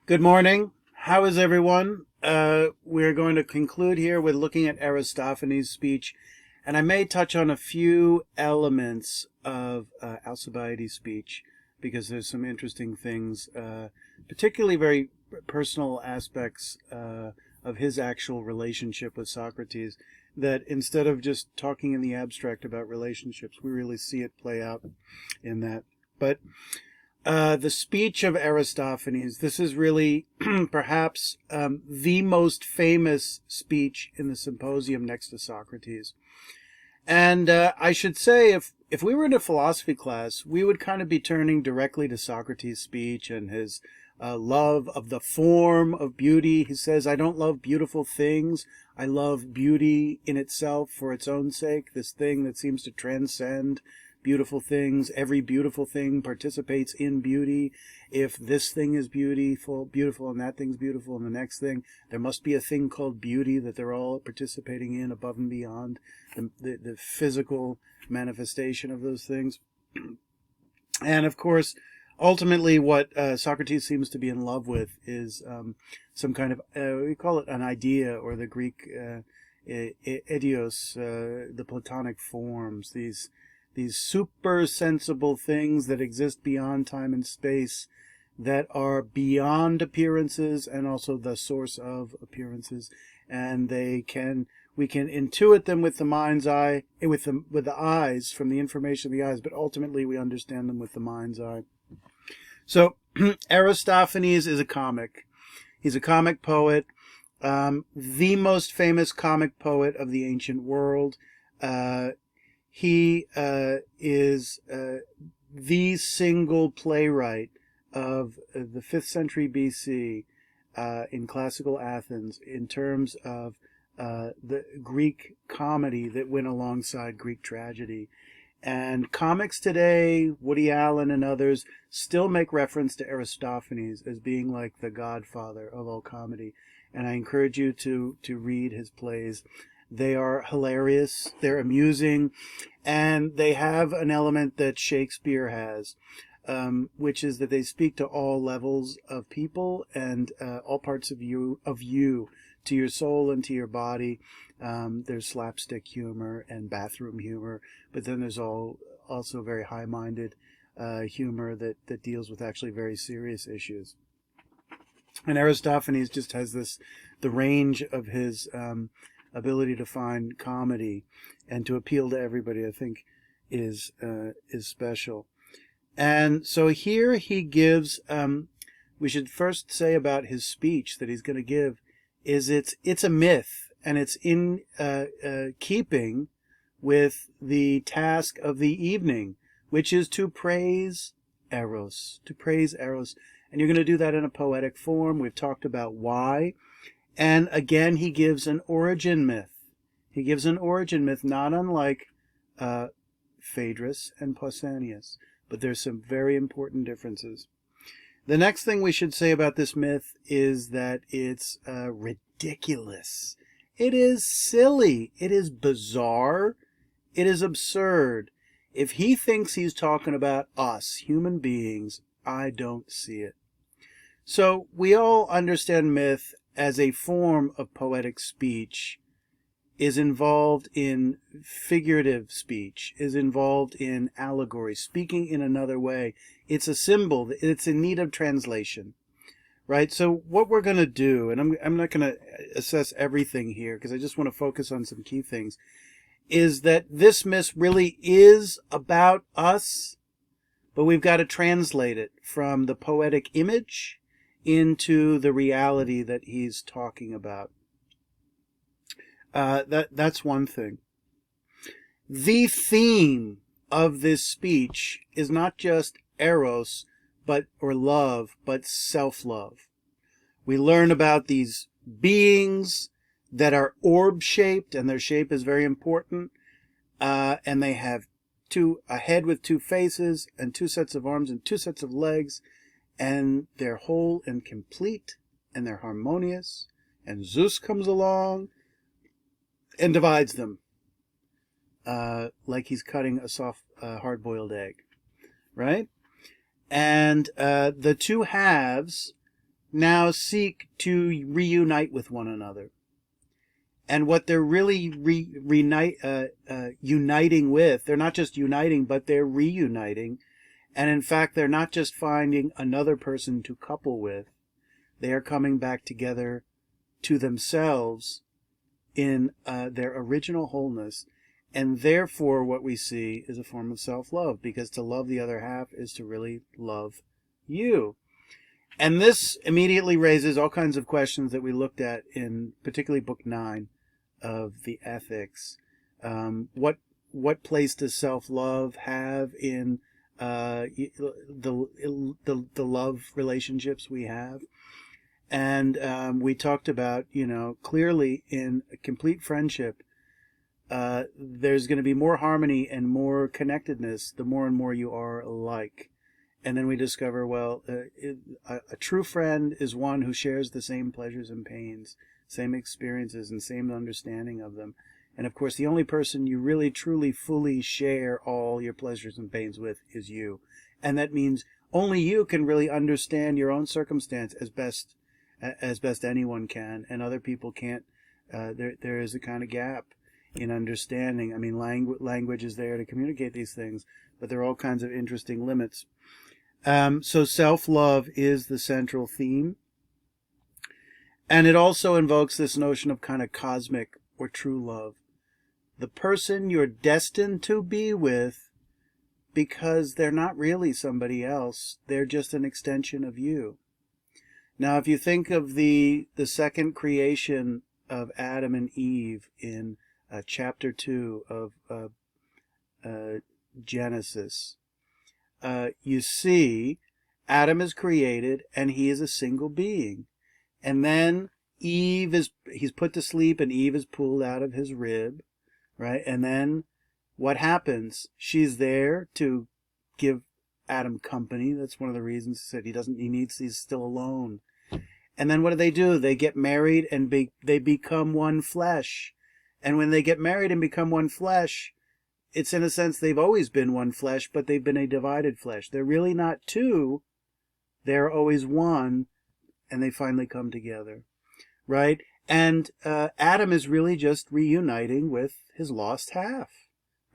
Good morning. How is everyone? We're going to conclude here with looking at Aristophanes' speech, and I may touch on a few elements of Alcibiades' speech because there's some interesting things, particularly very personal aspects of his actual relationship with Socrates, that instead of just talking in the abstract about relationships, we really see it play out in that. But the speech of Aristophanes, this is really perhaps the most famous speech in the Symposium next to Socrates. And I should say, if we were in a philosophy class, we would kind of be turning directly to Socrates' speech and his love of the form of beauty. He says, I don't love beautiful things. I love beauty in itself for its own sake, this thing that seems to transcend beautiful things. Every beautiful thing participates in beauty. If this thing is beautiful, and that thing's beautiful, and the next thing, there must be a thing called beauty that they're all participating in above and beyond the physical manifestation of those things. And of course, ultimately what Socrates seems to be in love with is some kind of, we call it an idea, or the Greek idios, the Platonic forms, these super sensible things that exist beyond time and space, that are beyond appearances and also the source of appearances, and we can intuit them with the mind's eye, with the eyes, from the information of the eyes, but ultimately we understand them with the mind's eye. So Aristophanes is a comic. He's a comic poet, the most famous comic poet of the ancient world. He is the single playwright of the 5th century BC in classical Athens in terms of the Greek comedy that went alongside Greek tragedy. And comics today, Woody Allen and others, still make reference to Aristophanes as being like the godfather of all comedy. And I encourage you to read his plays. They are hilarious, they're amusing, and they have an element that Shakespeare has, which is that they speak to all levels of people and all parts of you, to your soul and to your body. There's slapstick humor and bathroom humor, but then there's also very high-minded humor that deals with actually very serious issues. And Aristophanes just has the range of his ability to find comedy and to appeal to everybody, I think, is special. And so here he gives, we should first say about his speech that he's going to give, is it's a myth, and it's in keeping with the task of the evening, which is to praise Eros, And you're going to do that in a poetic form. We've talked about why. And again, he gives an origin myth. He gives an origin myth not unlike Phaedrus and Pausanias, but there's some very important differences. The next thing we should say about this myth is that it's ridiculous. It is silly. It is bizarre. It is absurd. If he thinks he's talking about us, human beings, I don't see it. So we all understand myth as a form of poetic speech, is involved in figurative speech, is involved in allegory, speaking in another way. It's a symbol. It's in need of translation, right? So what we're going to do, and I'm not going to assess everything here because I just want to focus on some key things, is that this myth really is about us, but we've got to translate it from the poetic image into the reality that he's talking about. That's one thing. The theme of this speech is not just eros, or love, but self-love. We learn about these beings that are orb-shaped, and their shape is very important, and they have a head with 2 faces, and 2 sets of arms, and 2 sets of legs, and they're whole and complete, and they're harmonious, and Zeus comes along and divides them, like he's cutting a soft, hard-boiled egg, right? And the 2 halves now seek to reunite with one another. And what they're really uniting with, they're not just uniting, but they're reuniting. And in fact, they're not just finding another person to couple with. They are coming back together to themselves in their original wholeness. And therefore, what we see is a form of self-love, because to love the other half is to really love you. And this immediately raises all kinds of questions that we looked at in particularly Book 9 of the Ethics. What place does self-love have in the love relationships we have? And we talked about, clearly in a complete friendship, there's going to be more harmony and more connectedness the more and more you are alike. And then we discover, well, a true friend is one who shares the same pleasures and pains, same experiences, and same understanding of them. And of course, the only person you really, truly, fully share all your pleasures and pains with is you. And that means only you can really understand your own circumstance as best anyone can, and other people can't. There is a kind of gap in understanding. I mean, language is there to communicate these things, but there are all kinds of interesting limits. So self-love is the central theme. And it also invokes this notion of kind of cosmic or true love. The person you're destined to be with, because they're not really somebody else. They're just an extension of you. Now, if you think of the second creation of Adam and Eve in chapter 2 of Genesis, you see Adam is created and he is a single being. And then he's put to sleep and Eve is pulled out of his rib, right? And then what happens? She's there to give Adam company. That's one of the reasons he said he's still alone. And then what do? They get married and they become one flesh. And when they get married and become one flesh, it's in a sense they've always been one flesh, but they've been a divided flesh. They're really not two. They're always one, and they finally come together, right? And Adam is really just reuniting with his lost half,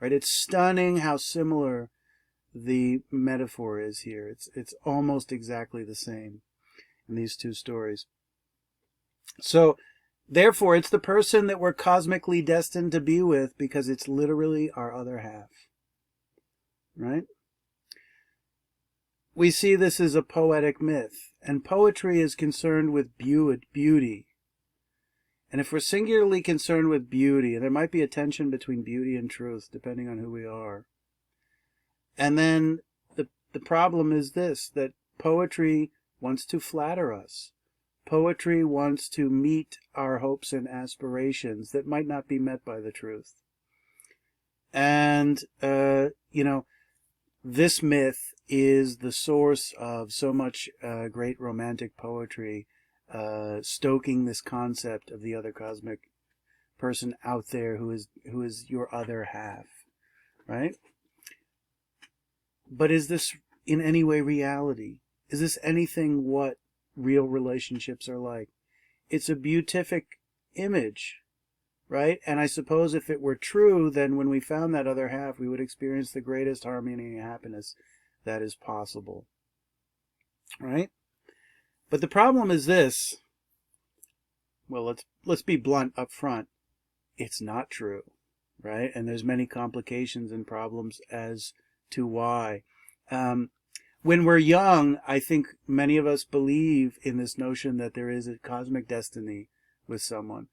right? It's stunning how similar the metaphor is here. It's almost exactly the same in these two stories. So, therefore, it's the person that we're cosmically destined to be with because it's literally our other half, right? We see this as a poetic myth, and poetry is concerned with beauty. And if we're singularly concerned with beauty, there might be a tension between beauty and truth, depending on who we are. And then the problem is this, that poetry wants to flatter us. Poetry wants to meet our hopes and aspirations that might not be met by the truth. And, this myth is the source of so much great romantic poetry, stoking this concept of the other cosmic person out there who is your other half, right? But is this in any way reality? Is this anything what real relationships are like? It's a beatific image, right? And I suppose if it were true, then when we found that other half, we would experience the greatest harmony and happiness that is possible, right? But the problem is this. Well, let's be blunt up front. It's not true, right? And there's many complications and problems as to why. When we're young, I think many of us believe in this notion that there is a cosmic destiny with someone.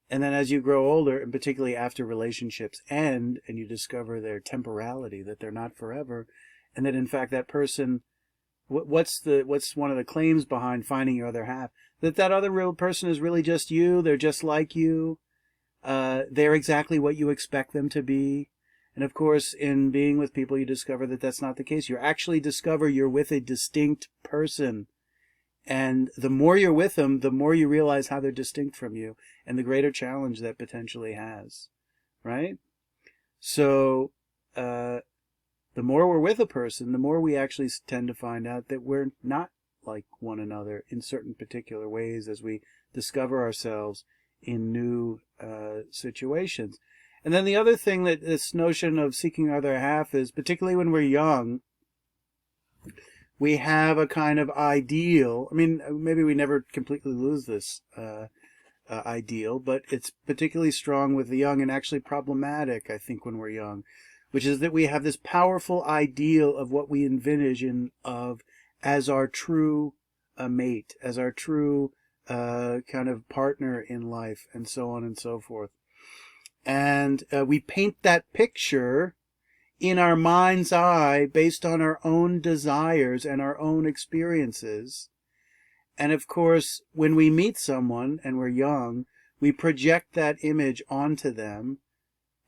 And then as you grow older, and particularly after relationships end, and you discover their temporality, that they're not forever, and that in fact that person, what's one of the claims behind finding your other half? That other real person is really just you. They're just like you. They're exactly what you expect them to be. And of course, in being with people, you discover that that's not the case. You actually discover you're with a distinct person. And the more you're with them, the more you realize how they're distinct from you, and the greater challenge that potentially has, right? So, the more we're with a person, the more we actually tend to find out that we're not like one another in certain particular ways as we discover ourselves in new situations. And then the other thing that this notion of seeking our other half is, particularly when we're young, we have a kind of ideal. I mean, maybe we never completely lose this ideal, but it's particularly strong with the young and actually problematic, I think, when we're young, which is that we have this powerful ideal of what we envision as our true mate, as our true kind of partner in life, and so on and so forth. And we paint that picture in our mind's eye based on our own desires and our own experiences. And of course, when we meet someone and we're young, we project that image onto them,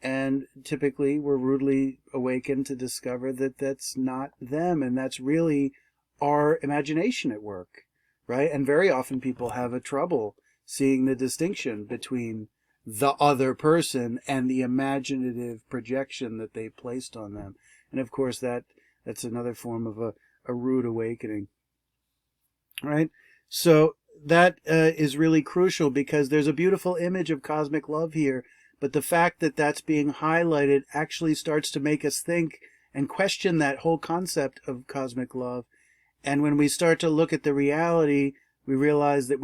and typically we're rudely awakened to discover that that's not them, and that's really our imagination at work, right? And very often people have a trouble seeing the distinction between the other person and the imaginative projection that they placed on them. And of course that's another form of a rude awakening, right? So that is really crucial, because there's a beautiful image of cosmic love here, but the fact that that's being highlighted actually starts to make us think and question that whole concept of cosmic love. And when we start to look at the reality, we realize that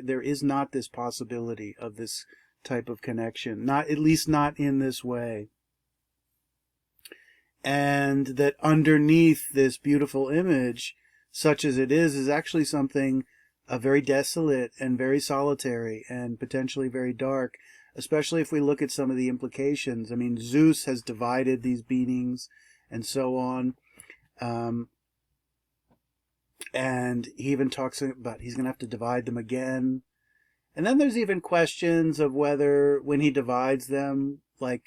there is not this possibility of this type of connection, at least not in this way. And that underneath this beautiful image, such as it is actually something very desolate and very solitary and potentially very dark, especially if we look at some of the implications. I mean, Zeus has divided these beings and so on. And he even talks about he's going to have to divide them again. And then there's even questions of whether, when he divides them, like,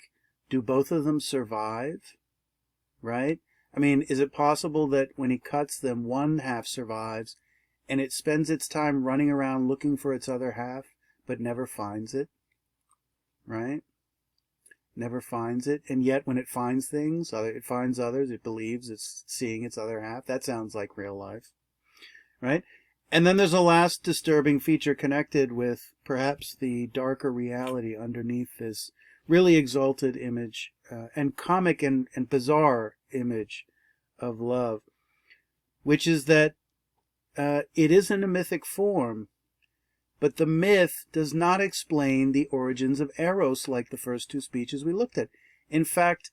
do both of them survive? Right? I mean, is it possible that when he cuts them, one half survives, and it spends its time running around looking for its other half, but never finds it? Right? Never finds it. And yet when it finds things, it finds others, it believes it's seeing its other half. That sounds like real life. Right? And then there's a last disturbing feature connected with perhaps the darker reality underneath this really exalted image and comic and bizarre image of love, which is that it is in a mythic form, but the myth does not explain the origins of Eros like the first two speeches we looked at. In fact,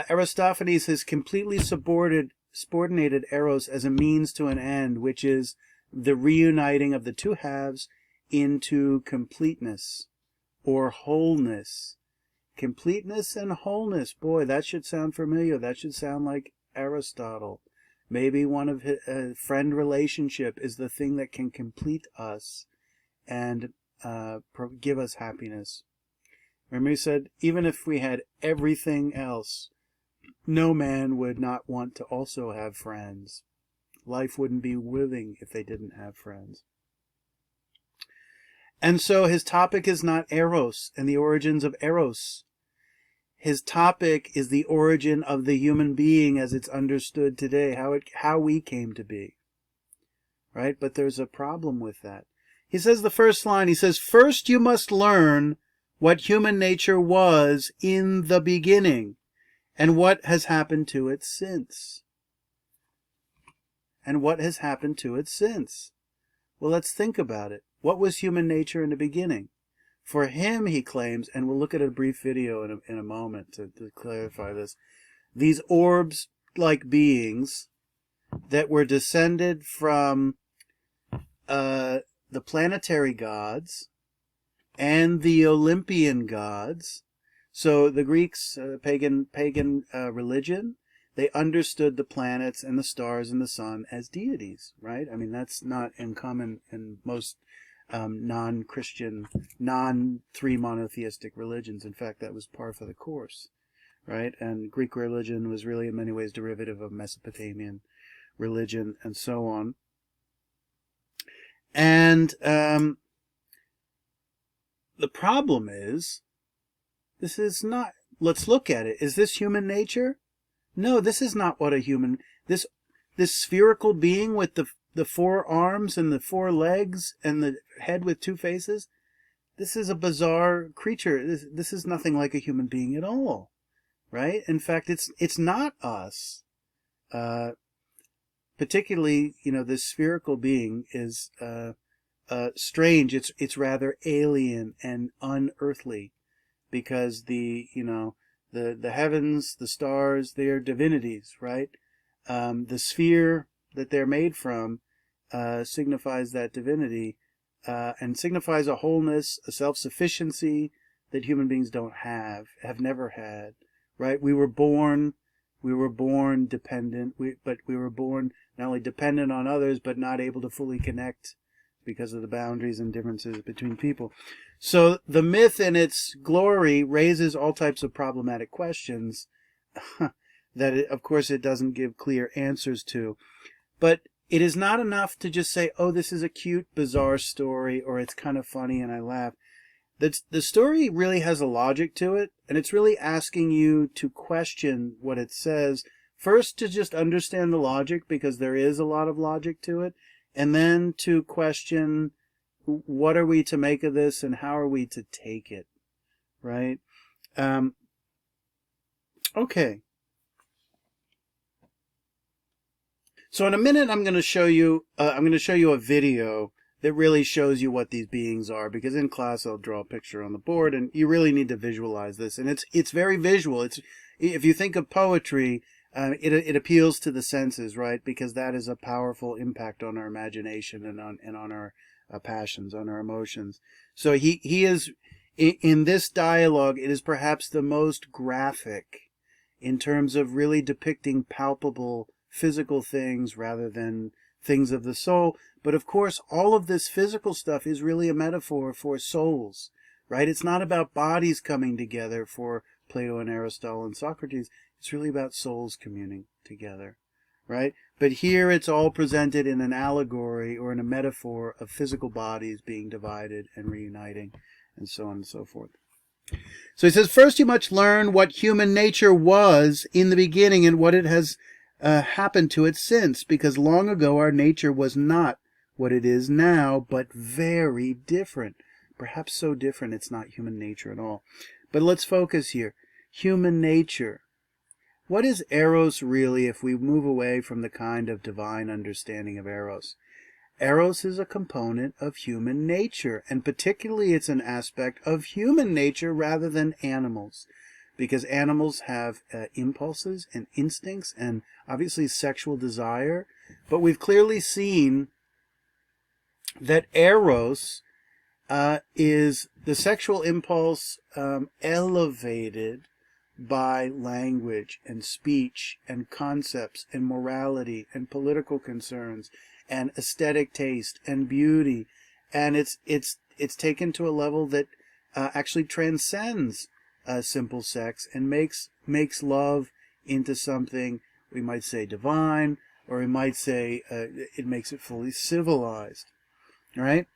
Aristophanes has completely subordinated Eros as a means to an end, which is the reuniting of the two halves into completeness or wholeness. Completeness and wholeness. Boy, that should sound familiar. That should sound like Aristotle. Maybe one of his friend relationship is the thing that can complete us and give us happiness. Remember he said, even if we had everything else, no man would not want to also have friends. Life wouldn't be living if they didn't have friends. And so his topic is not Eros and the origins of Eros. His topic is the origin of the human being as it's understood today, how we came to be. Right? But there's a problem with that. He says the first line, he says, first you must learn what human nature was in the beginning and what has happened to it since. And what has happened to it since? Well, let's think about it. What was human nature in the beginning? For him, he claims, and we'll look at a brief video in a moment to clarify this, these orbs-like beings that were descended from the planetary gods and the Olympian gods. So the Greeks, pagan religion, they understood the planets and the stars and the sun as deities, right? I mean, that's not uncommon in most non-Christian, non-three monotheistic religions. In fact, that was par for the course, right? And Greek religion was really in many ways derivative of Mesopotamian religion and so on. And the problem is, this is not, let's look at it. Is this human nature? No, this is not what a human, this spherical being with the 4 arms and the 4 legs and the head with 2 faces. This is a bizarre creature. This is nothing like a human being at all, right? In fact, it's not us. Particularly, this spherical being is strange. It's rather alien and unearthly, because the heavens, the stars, they are divinities, right? The sphere that they're made from signifies that divinity, and signifies a wholeness, a self-sufficiency that human beings don't have never had, right? We were born dependent, but we were born not only dependent on others, but not able to fully connect because of the boundaries and differences between people. So the myth in its glory raises all types of problematic questions that, of course, it doesn't give clear answers to. But it is not enough to just say, oh, this is a cute, bizarre story, or it's kind of funny and I laugh. The story really has a logic to it, and it's really asking you to question what it says. First, to just understand the logic, because there is a lot of logic to it, and then to question, what are we to make of this and how are we to take it, right? Okay. So in a minute, I'm going to show you a video that really shows you what these beings are, because in class I'll draw a picture on the board, and you really need to visualize this. And it's very visual. If you think of poetry, it appeals to the senses, right? Because that is a powerful impact on our imagination and on our passions, on our emotions. So he is, in this dialogue, it is perhaps the most graphic in terms of really depicting palpable physical things rather than things of the soul. But of course, all of this physical stuff is really a metaphor for souls, right? It's not about bodies coming together for Plato and Aristotle and Socrates. It's really about souls communing together, right? But here it's all presented in an allegory or in a metaphor of physical bodies being divided and reuniting, and so on and so forth. So he says, first you must learn what human nature was in the beginning and what it has happened to it since, because long ago our nature was not what it is now, but very different. Perhaps so different it's not human nature at all. But let's focus here. Human nature. What is Eros really, if we move away from the kind of divine understanding of Eros? Eros is a component of human nature, and particularly it's an aspect of human nature rather than animals. Because animals have impulses and instincts and obviously sexual desire. But we've clearly seen that Eros is the sexual impulse elevated by language and speech and concepts and morality and political concerns and aesthetic taste and beauty. And it's taken to a level that actually transcends simple sex and makes love into something, we might say, divine, or we might say it makes it fully civilized, right?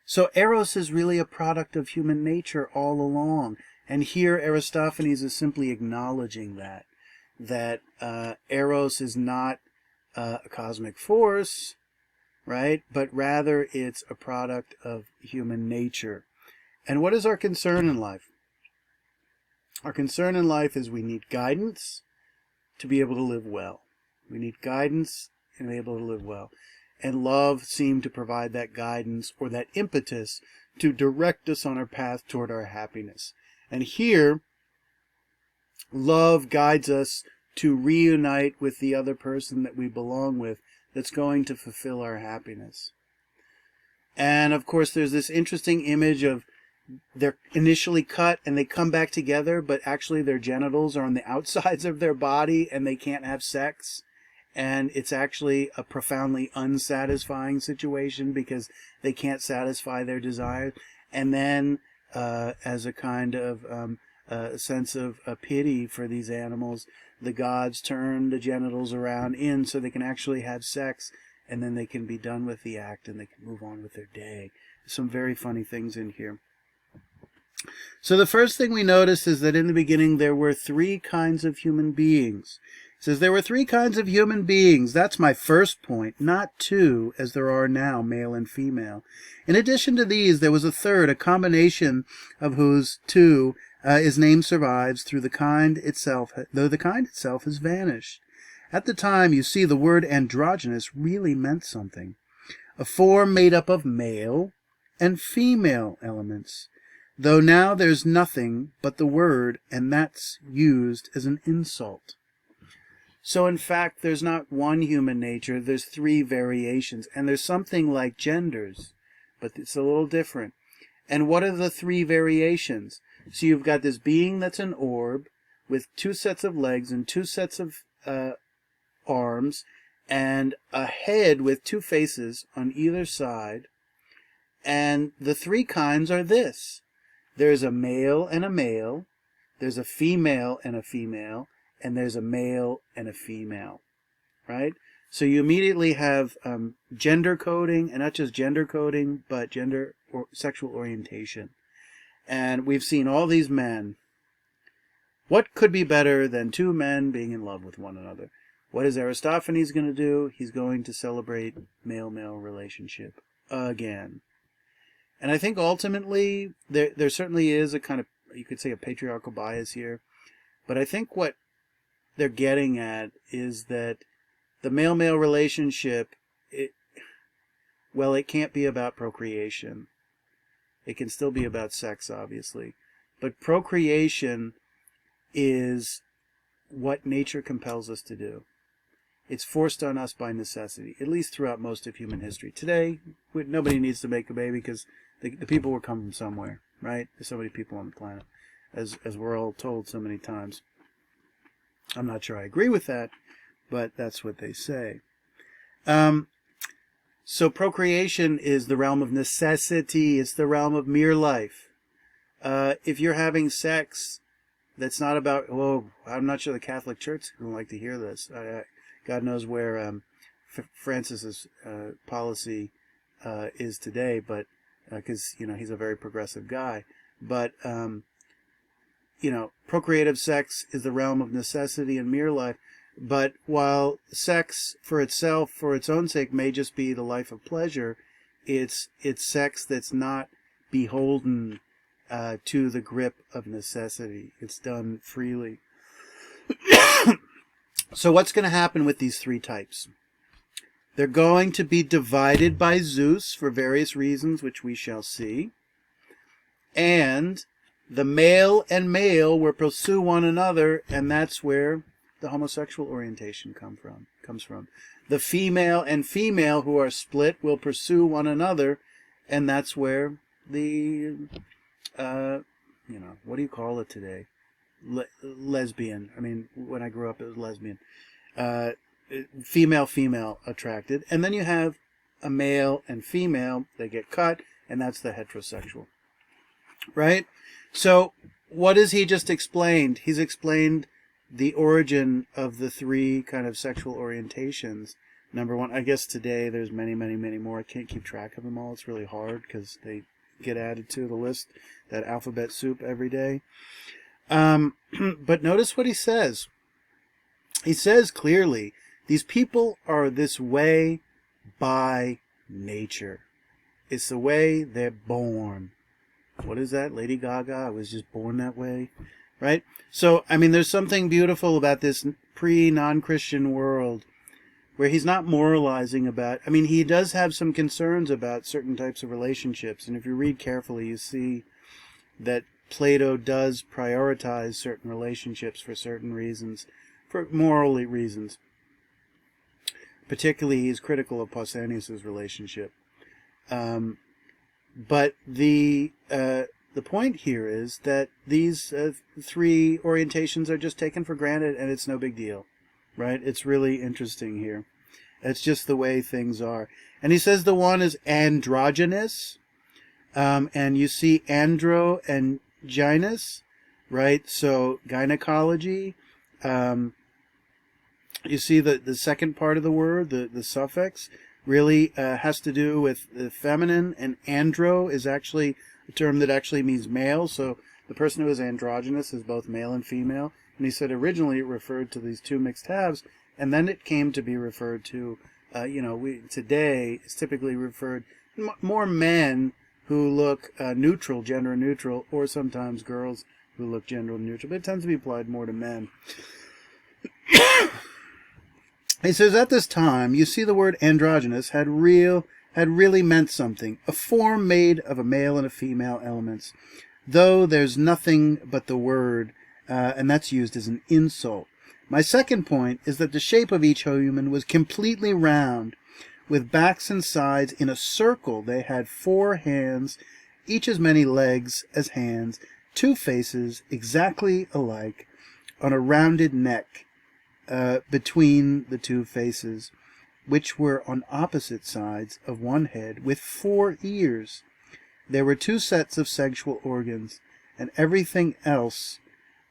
So Eros is really a product of human nature all along, and here Aristophanes is simply acknowledging that Eros is not a cosmic force, right? But rather it's a product of human nature. And what is our concern in life? Our concern in life is we need guidance to be able to live well. We need guidance and be able to live well. And love seemed to provide that guidance or that impetus to direct us on our path toward our happiness. And here, love guides us to reunite with the other person that we belong with that's going to fulfill our happiness. And of course, there's this interesting image of they're initially cut and they come back together, but actually their genitals are on the outsides of their body and they can't have sex. And it's actually a profoundly unsatisfying situation because they can't satisfy their desires. And then, as a kind of sense of pity for these animals, the gods turn the genitals around in so they can actually have sex, and then they can be done with the act and they can move on with their day. Some very funny things in here. So the first thing we notice is that in the beginning there were 3 kinds of human beings. says there were three kinds of human beings. That's my first point, not two, as there are now, male and female. In addition to these, there was a third, a combination of whose two his name survives through the kind itself, though the kind itself has vanished. At the time, you see, the word androgynous really meant something. A form made up of male and female elements, though now there's nothing but the word, and that's used as an insult. So in fact, there's not one human nature, there's three variations, and there's something like genders, but it's a little different. And what are the three variations? So you've got this being that's an orb with two sets of legs and two sets of arms, and a head with two faces on either side. And the three kinds are this. There's a male and a male, there's a female and a female, and there's a male and a female, right? So you immediately have gender coding, and not just gender coding, but gender or sexual orientation. And we've seen all these men. What could be better than two men being in love with one another? What is Aristophanes going to do? He's going to celebrate male-male relationship again. And I think ultimately there certainly is a kind of, you could say, a patriarchal bias here. But I think what they're getting at is that the male-male relationship, it can't be about procreation. It can still be about sex, obviously. But procreation is what nature compels us to do. It's forced on us by necessity, at least throughout most of human history. Today, nobody needs to make a baby because the people will come from somewhere, right? There's so many people on the planet, as we're all told so many times. I'm not sure I agree with that, but that's what they say. So procreation is the realm of necessity. It's the realm of mere life. If you're having sex, that's not about, I'm not sure the Catholic Church would like to hear this. God knows where Francis's policy is today, but because he's a very progressive guy. But procreative sex is the realm of necessity and mere life. But while sex for itself, for its own sake, may just be the life of pleasure, it's sex that's not beholden to the grip of necessity. It's done freely. So what's going to happen with these three types? They're going to be divided by Zeus for various reasons, which we shall see. And the male and male will pursue one another, and that's where the homosexual orientation comes from. The female and female who are split will pursue one another, and that's where the, what do you call it today? Lesbian. I mean, when I grew up, it was lesbian. Female attracted. And then you have a male and female. They get cut, and that's the heterosexual. Right? So, what has he just explained? He's explained the origin of the three kind of sexual orientations. Number one, I guess today there's many, many, many more. I can't keep track of them all. It's really hard because they get added to the list, that alphabet soup every day. But notice what he says. He says clearly, these people are this way by nature. It's the way they're born. What is that? Lady Gaga, I was just born that way. Right? So, I mean, there's something beautiful about this pre-non-Christian world where he's not moralizing about, I mean, he does have some concerns about certain types of relationships. And if you read carefully, you see that Plato does prioritize certain relationships for certain reasons, for moral reasons. Particularly, he's critical of Pausanias' relationship. But the point here is that these three orientations are just taken for granted, and it's no big deal, right? It's really interesting here. It's just the way things are. And he says the one is androgynous, and you see andro and gynous, right? So gynecology. You see the second part of the word, the suffix, really has to do with the feminine, and andro is actually a term that actually means male. So the person who is androgynous is both male and female. And he said originally it referred to these two mixed halves, and then it came to be referred to, today it's typically referred more men who look neutral, gender neutral, or sometimes girls who look gender neutral, but it tends to be applied more to men. He says, at this time, you see the word androgynous had really meant something, a form made of a male and a female elements, though there's nothing but the word, and that's used as an insult. My second point is that the shape of each human was completely round, with backs and sides in a circle. They had 4 hands, each as many legs as hands, 2 faces exactly alike, on a rounded neck between the 2 faces, which were on opposite sides of one head, with 4 ears. There were 2 sets of sexual organs, and everything else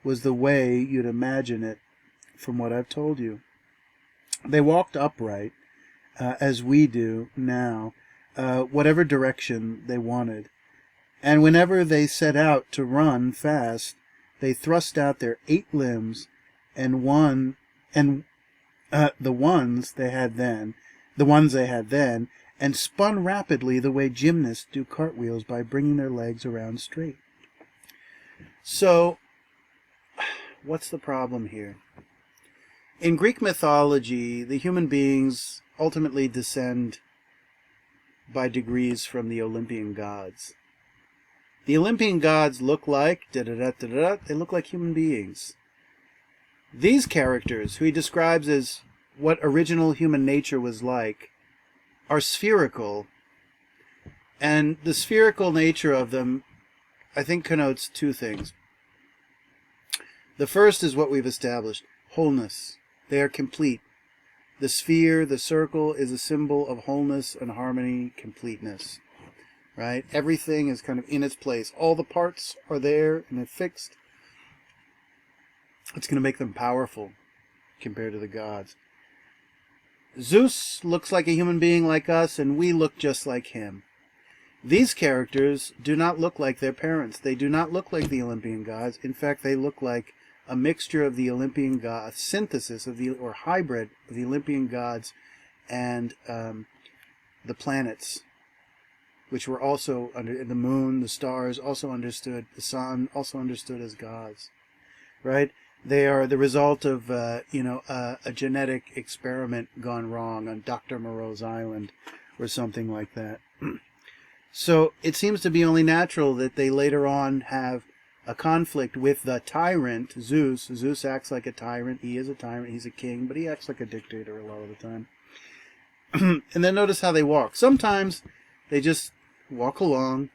was the way you'd imagine it from what I've told you. They walked upright, as we do now, whatever direction they wanted. And whenever they set out to run fast, they thrust out their 8 limbs, and the ones they had then, and spun rapidly the way gymnasts do cartwheels by bringing their legs around straight. So, what's the problem here? In Greek mythology, the human beings ultimately descend by degrees from the Olympian gods. The Olympian gods look like they look like human beings. These characters, who he describes as what original human nature was like, are spherical, and the spherical nature of them, I think, connotes 2 things. The first is what we've established, wholeness. They are complete. The sphere, the circle, is a symbol of wholeness and harmony, completeness. Right? Everything is kind of in its place. All the parts are there and they're fixed. It's going to make them powerful compared to the gods. Zeus looks like a human being like us, and we look just like him. These characters do not look like their parents. They do not look like the Olympian gods. In fact, they look like a mixture of the Olympian gods, synthesis of the, or hybrid of the Olympian gods and the planets, which were also under the moon, the stars, also understood, the sun, also understood as gods, right? They are the result of, a genetic experiment gone wrong on Dr. Moreau's island or something like that. So it seems to be only natural that they later on have a conflict with the tyrant, Zeus. Zeus acts like a tyrant. He is a tyrant. He's a king, but he acts like a dictator a lot of the time. And then notice how they walk. Sometimes they just walk along,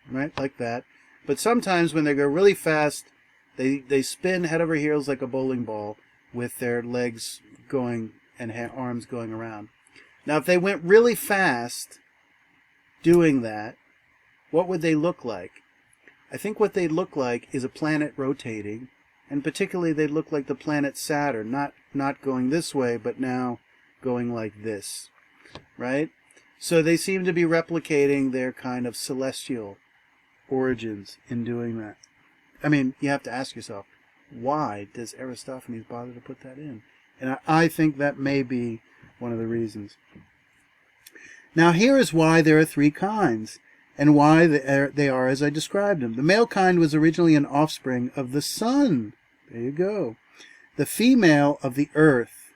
right, like that. But sometimes when they go really fast, they spin head over heels like a bowling ball with their legs going and arms going around. Now, if they went really fast doing that, what would they look like? I think what they'd look like is a planet rotating, and particularly they'd look like the planet Saturn, not going this way, but now going like this, right? So they seem to be replicating their kind of celestial origins in doing that. I mean, you have to ask yourself, why does Aristophanes bother to put that in? And I think that may be one of the reasons. Now, here is why there are 3 kinds, and why they are as I described them. The male kind was originally an offspring of the sun. There you go. The female of the earth,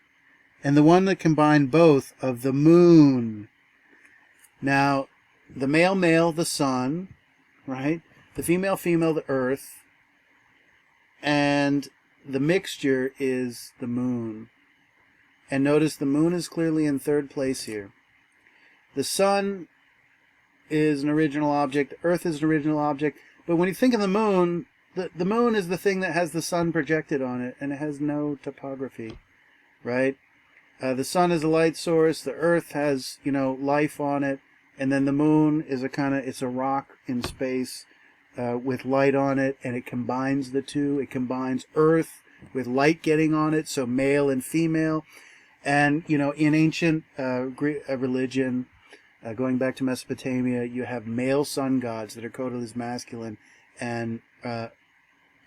and the one that combined both of the moon. Now, the male, the sun, right? The female, the earth. And the mixture is the moon. And notice the moon is clearly in 3rd place here. The sun is an original object. Earth is an original object. But when you think of the moon is the thing that has the sun projected on it, and it has no topography, right? The sun is a light source. The earth has, life on it. And then the moon is it's a rock in space with light on it, and it combines the two. It combines earth with light getting on it, so male and female. And, in ancient Greek religion, going back to Mesopotamia, you have male sun gods that are coded as masculine, and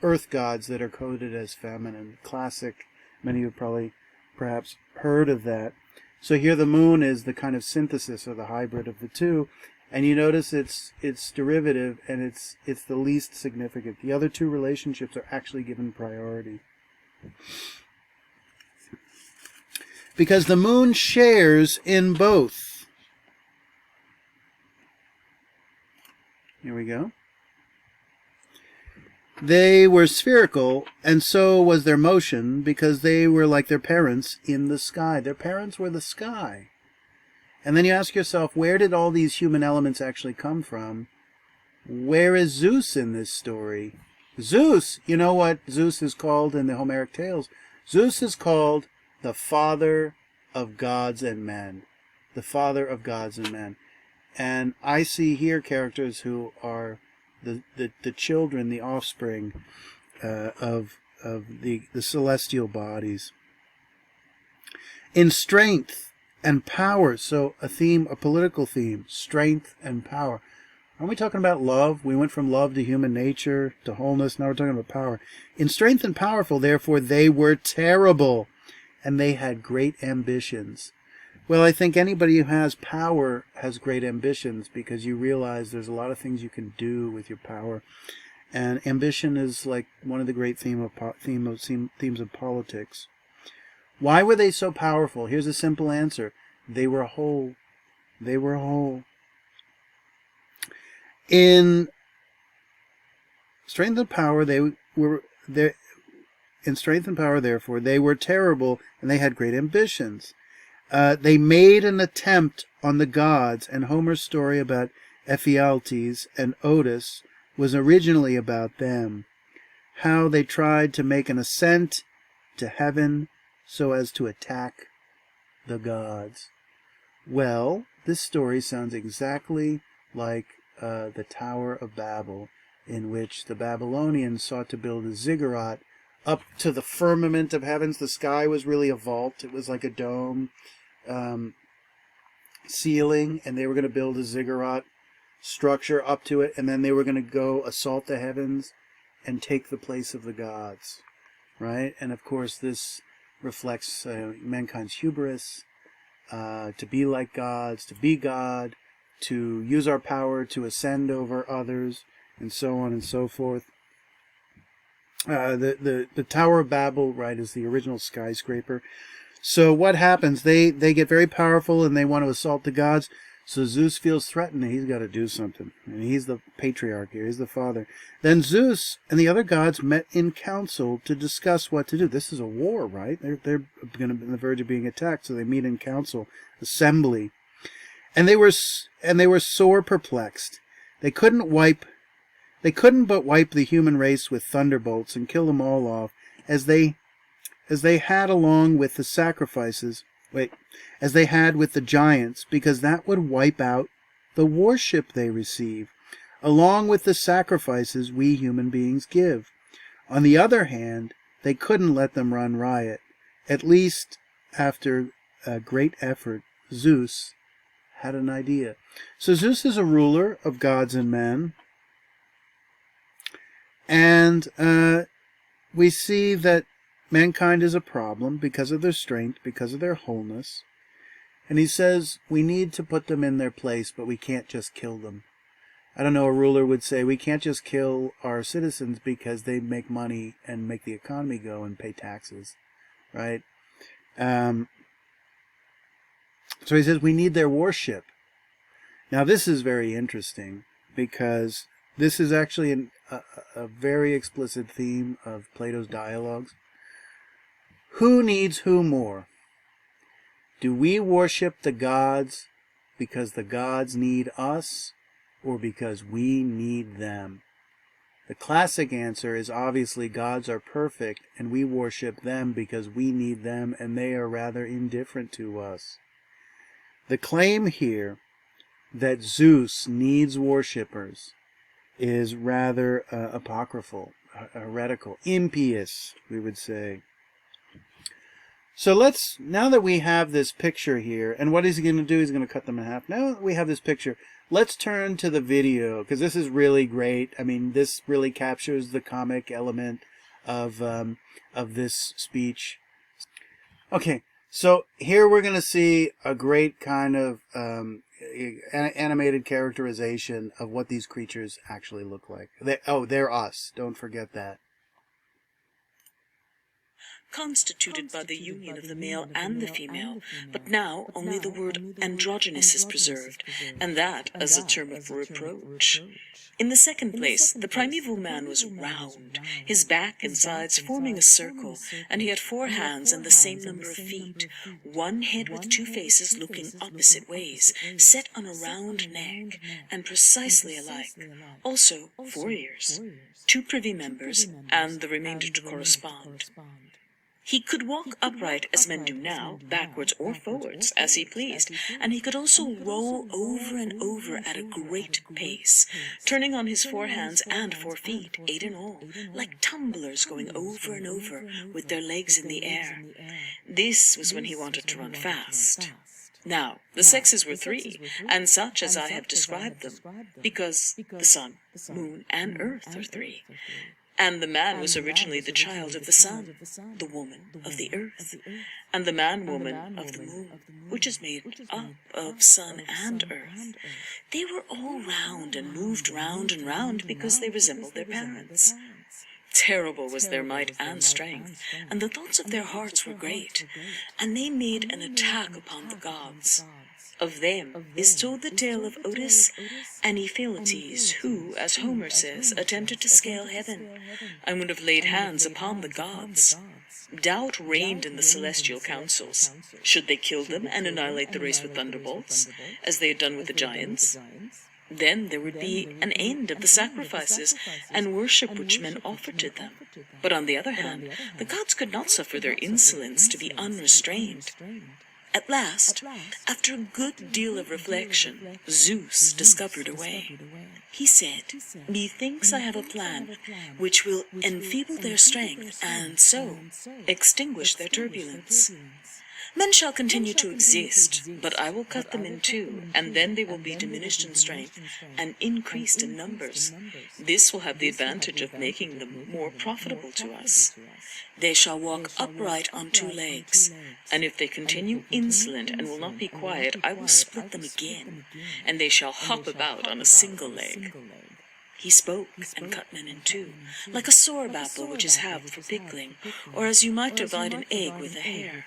earth gods that are coded as feminine. Classic. Many of you probably perhaps heard of that. So here the moon is the kind of synthesis or the hybrid of the two. And you notice it's derivative, and it's the least significant. The other two relationships are actually given priority. Because the moon shares in both. Here we go. They were spherical, and so was their motion, because they were like their parents in the sky. Their parents were the sky. And then you ask yourself, where did all these human elements actually come from? Where is Zeus in this story? Zeus, you know what Zeus is called in the Homeric tales? Zeus is called the father of gods and men. The father of gods and men. And I see here characters who are the children, the offspring of the celestial bodies. In strength and power, so a political theme, strength and power. Aren't we talking about love? We went from love to human nature to wholeness. Now we're talking about power. In strength and powerful, therefore, they were terrible, and they had great ambitions. Well, I think anybody who has power has great ambitions, because you realize there's a lot of things you can do with your power. And ambition is like one of the great themes of politics. Why were they so powerful? Here's a simple answer. They were whole. They were whole. In strength and power, in strength and power, therefore, they were terrible, and they had great ambitions. They made an attempt on the gods, and Homer's story about Ephialtes and Otis was originally about them. How they tried to make an ascent to heaven so as to attack the gods. Well, this story sounds exactly like the Tower of Babel, in which the Babylonians sought to build a ziggurat up to the firmament of heavens. The sky was really a vault. It was like a dome ceiling, and they were going to build a ziggurat structure up to it, and then they were going to go assault the heavens and take the place of the gods, right? And of course this reflects mankind's hubris, to be like gods, to be God, to use our power to ascend over others, and so on and so forth. The Tower of Babel, right, is the original skyscraper. So what happens? They get very powerful, and they want to assault the gods. So Zeus feels threatened, and he's got to do something. And he's the patriarch here. He's the father. Then Zeus and the other gods met in council to discuss what to do. This is a war, right? They're going to be on the verge of being attacked, so they meet in council, assembly. And they were sore perplexed. They couldn't but wipe the human race with thunderbolts and kill them all off, as they had along with the sacrifices, as they had with the giants, because that would wipe out the worship they receive, along with the sacrifices we human beings give. On the other hand, they couldn't let them run riot. At least, after a great effort, Zeus had an idea. So Zeus is a ruler of gods and men, and we see that mankind is a problem because of their strength, because of their wholeness. And he says we need to put them in their place, but we can't just kill them. I don't know, a ruler would say we can't just kill our citizens because they make money and make the economy go and pay taxes, right? So he says we need their worship. Now this is very interesting, because this is actually a very explicit theme of Plato's dialogues. Who needs who more? Do we worship the gods because the gods need us, or because we need them? The classic answer is obviously gods are perfect, and we worship them because we need them, and they are rather indifferent to us. The claim here that Zeus needs worshippers is rather apocryphal, heretical, impious, we would say. So now that we have this picture here, and what is he going to do? He's going to cut them in half. Now that we have this picture, let's turn to the video, because this is really great. I mean, this really captures the comic element of this speech. Okay, so here we're going to see a great kind of animated characterization of what these creatures actually look like. They're us. Don't forget that. Constituted by the union of the male and the female, but now only the word androgynous is preserved, and that as a term of reproach. In the second place, the primeval man was round, his back and sides forming a circle, and he had 4 hands and the same number of feet, one head with 2 faces looking opposite ways, set on a round neck, and precisely alike, also 4 ears, 2 privy members, and the remainder to correspond. He could walk upright as men do now, backwards or forwards, as he pleased, and he could also roll over and over at a great pace, turning on his 4 hands and 4 feet, 8 in all, like tumblers going over and over with their legs in the air. This was when he wanted to run fast. Now, the sexes were 3, and such as I have described them, because the sun, moon, and earth are 3. And the man was originally the child of the sun, the woman of the earth, and the man-woman of the moon, which is made up of sun and earth. They were all round and moved round and round because they resembled their parents. Terrible was their might and strength, and the thoughts of their hearts were great, and they made an attack upon the gods. Of them is told the tale of Otis and Ephialtes, who, as Homer says, attempted to scale heaven, and would have laid hands upon the gods. Doubt reigned in the celestial councils. Should they kill them and annihilate the race with thunderbolts, as they had done with the giants? Then there would be an end of the sacrifices and worship which men offered to them. But on the other hand, the gods could not suffer their insolence to be unrestrained. At last, after a good deal of reflection, Zeus discovered a way. He said, "Methinks I have a plan which will enfeeble their strength and so extinguish their turbulence. Men shall continue to exist, but I will cut them in 2, and then they will be diminished in strength and increased in numbers. This will have the advantage of making them more profitable to us. They shall walk upright on 2 legs, and if they continue insolent and will not be quiet, I will split them again, and they shall hop about on a single leg." He spoke and cut men in 2, like a sorb apple which is halved for pickling, or as you might divide an egg with a hair.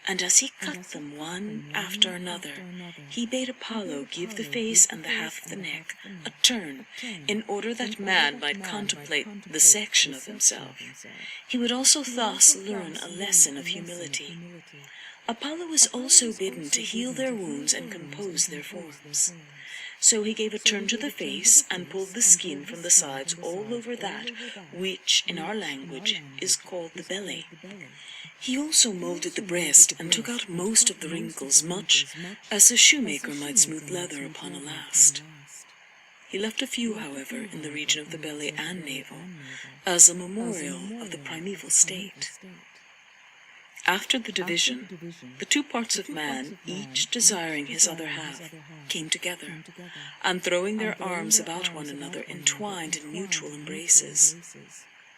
And as he cut them one after another, he bade Apollo give the face and the half of the neck a turn, in order that man might contemplate the section of himself. He would also thus learn a lesson of humility. Apollo was also bidden to heal their wounds and compose their forms. So he gave a turn to the face and pulled the skin from the sides all over that which in our language is called the belly. He also molded the breast and took out most of the wrinkles, much as a shoemaker might smooth leather upon a last. He left a few, however, in the region of the belly and navel, as a memorial of the primeval state. After the division, the 2 parts of man, each desiring his other half, came together, and throwing their arms about one another, entwined in mutual embraces,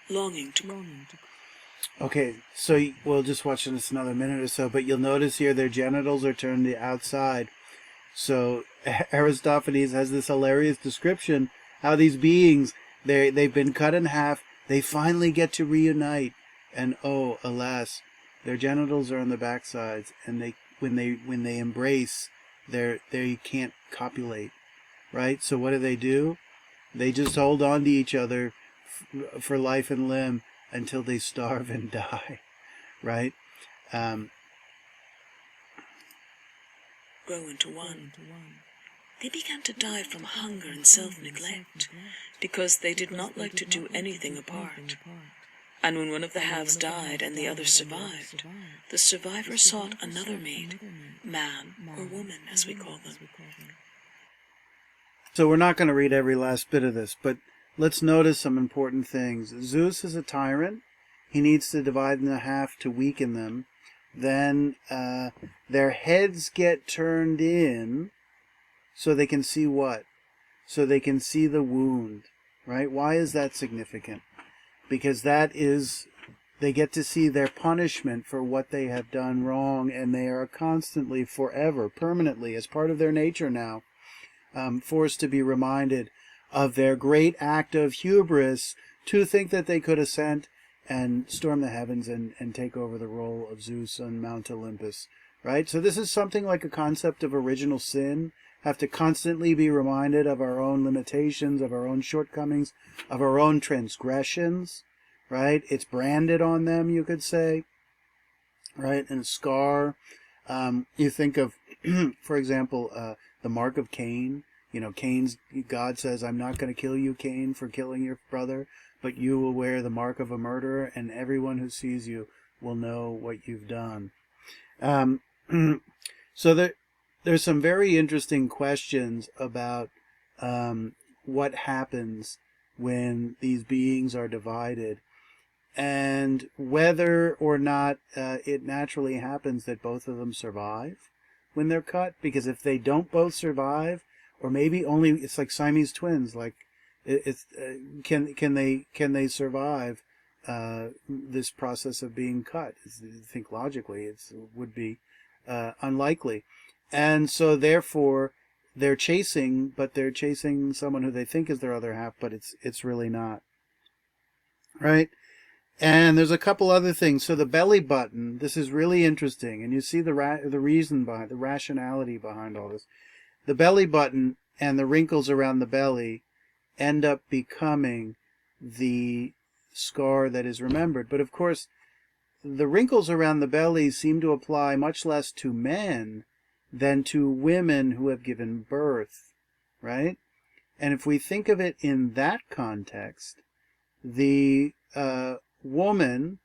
longing to... Okay, so we'll just watch this another minute or so, but you'll notice here their genitals are turned to the outside. So Aristophanes has this hilarious description how these beings, they've been cut in half, they finally get to reunite, and oh, alas, their genitals are on the backsides, and when they embrace, they can't copulate, right? So what do? They just hold on to each other for life and limb until they starve and die, right? Grow into one. They began to die from hunger and self-neglect, because they did not like to do anything apart. And when one of the halves died and the other survived, the survivor sought another mate, man or woman, as we call them. So we're not going to read every last bit of this, but let's notice some important things. Zeus is a tyrant. He needs to divide them in half to weaken them. then their heads get turned in so they can see what? So they can see the wound, right? Why is that significant? Because that is, they get to see their punishment for what they have done wrong, and they are constantly, forever, permanently, as part of their nature now, forced to be reminded of their great act of hubris to think that they could ascend and storm the heavens and take over the role of Zeus on Mount Olympus, right? So this is something like a concept of original sin, have to constantly be reminded of our own limitations, of our own shortcomings, of our own transgressions, right? It's branded on them, you could say, right? And a scar. You think of, for example, the mark of Cain. You know, God says, I'm not going to kill you, Cain, for killing your brother, but you will wear the mark of a murderer, and everyone who sees you will know what you've done. So there's some very interesting questions about what happens when these beings are divided, and whether or not it naturally happens that both of them survive when they're cut. Because if they don't both survive, or maybe only, it's like Siamese twins, like can they survive this process of being cut? I think logically it would be unlikely. And so therefore they're chasing someone who they think is their other half, but it's really not, right? And there's a couple other things. So the belly button, this is really interesting, and you see the reason behind, the rationality behind all this. The belly button and the wrinkles around the belly end up becoming the scar that is remembered. But of course, the wrinkles around the belly seem to apply much less to men than to women who have given birth, right? And if we think of it in that context, the woman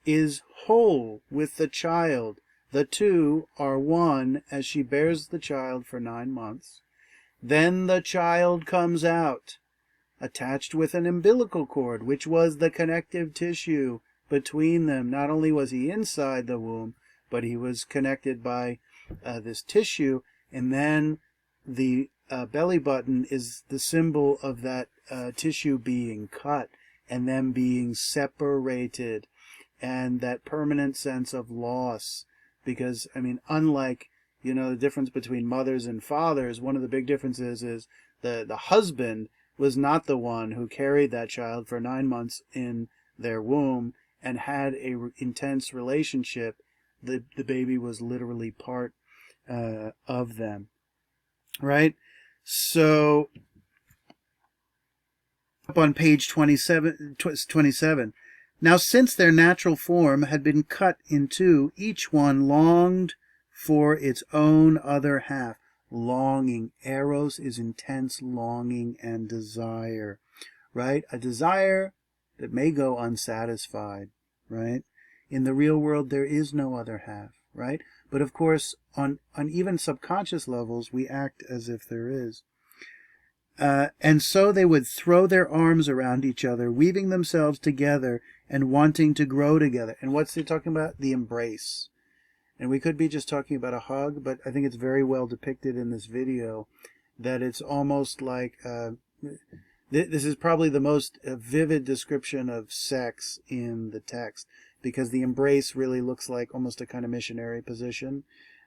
is whole with the child. The two are one as she bears the child for 9 months. Then the child comes out, attached with an umbilical cord, which was the connective tissue between them. Not only was he inside the womb, but he was connected by this tissue. And then the belly button is the symbol of that tissue being cut and them being separated, and that permanent sense of loss. Because, I mean, unlike, the difference between mothers and fathers, one of the big differences is the husband was not the one who carried that child for 9 months in their womb and had a intense relationship. The baby was literally part of them, right? So up on page 27, now since their natural form had been cut in two, each one longed for its own other half. Longing. Eros is intense longing and desire, right? A desire that may go unsatisfied, right? In the real world, there is no other half, right? But of course, on even subconscious levels, we act as if there is. And so they would throw their arms around each other, weaving themselves together and wanting to grow together. And what's he talking about? The embrace. And we could be just talking about a hug, but I think it's very well depicted in this video that it's almost like, this is probably the most vivid description of sex in the text, because the embrace really looks like almost a kind of missionary position.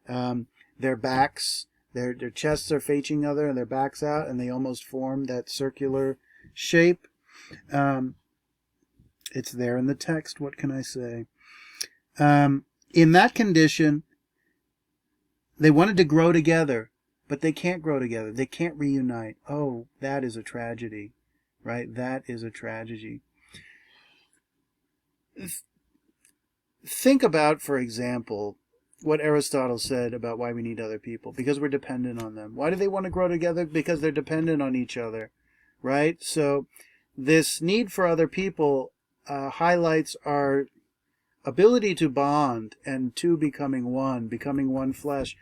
Their backs, their chests are facing each other and their backs out, and they almost form that circular shape. It's there in the text. What can I say? In that condition, they wanted to grow together, but they can't grow together. They can't reunite. Oh, that is a tragedy, right? That is a tragedy. Think about, for example, what Aristotle said about why we need other people. Because we're dependent on them. Why do they want to grow together? Because they're dependent on each other, right? So this need for other people highlights our ability to bond and to becoming one flesh.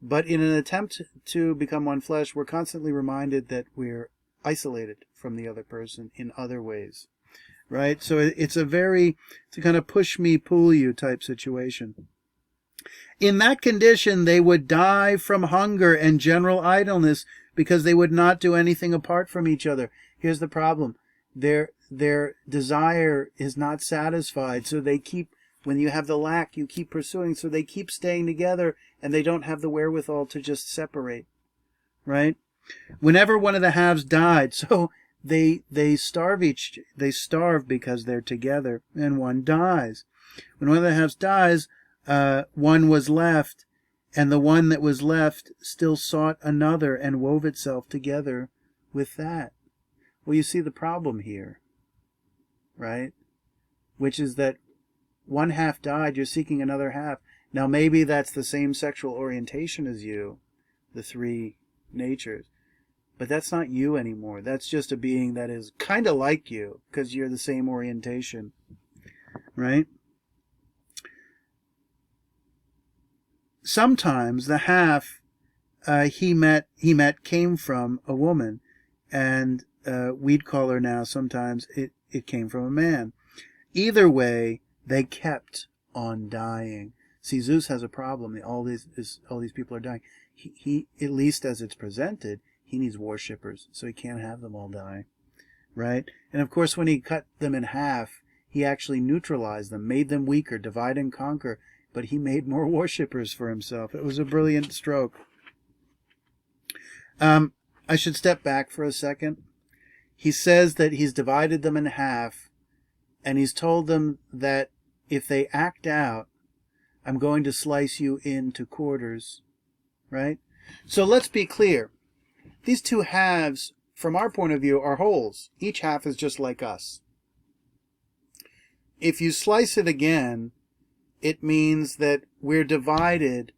But in an attempt to become one flesh, we're constantly reminded that we're isolated from the other person in other ways, right? So it's a kind of push me, pull you type situation. In that condition, they would die from hunger and general idleness because they would not do anything apart from each other. Here's the problem. Their desire is not satisfied, so they keep, when you have the lack, you keep pursuing, so they keep staying together, and they don't have the wherewithal to just separate, right? Whenever one of the halves died, so they starve because they're together, and one dies. When one of the halves dies, one was left, and the one that was left still sought another and wove itself together with that. Well, you see the problem here, right? Which is that one half died, you're seeking another half. Now maybe that's the same sexual orientation as you, the three natures. But that's not you anymore. That's just a being that is kind of like you, because you're the same orientation, right? Sometimes the half he met came from a woman, and we'd call her now, sometimes it came from a man. Either way, they kept on dying. See, Zeus has a problem. All these people are dying. He at least as it's presented, he needs worshippers, so he can't have them all die, right? And of course, when he cut them in half, he actually neutralized them, made them weaker, divide and conquer, but he made more worshippers for himself. It was a brilliant stroke. I should step back for a second. He says that he's divided them in half, and he's told them that if they act out, I'm going to slice you into quarters, right? So let's be clear. These two halves, from our point of view, are wholes. Each half is just like us. If you slice it again, it means that we're divided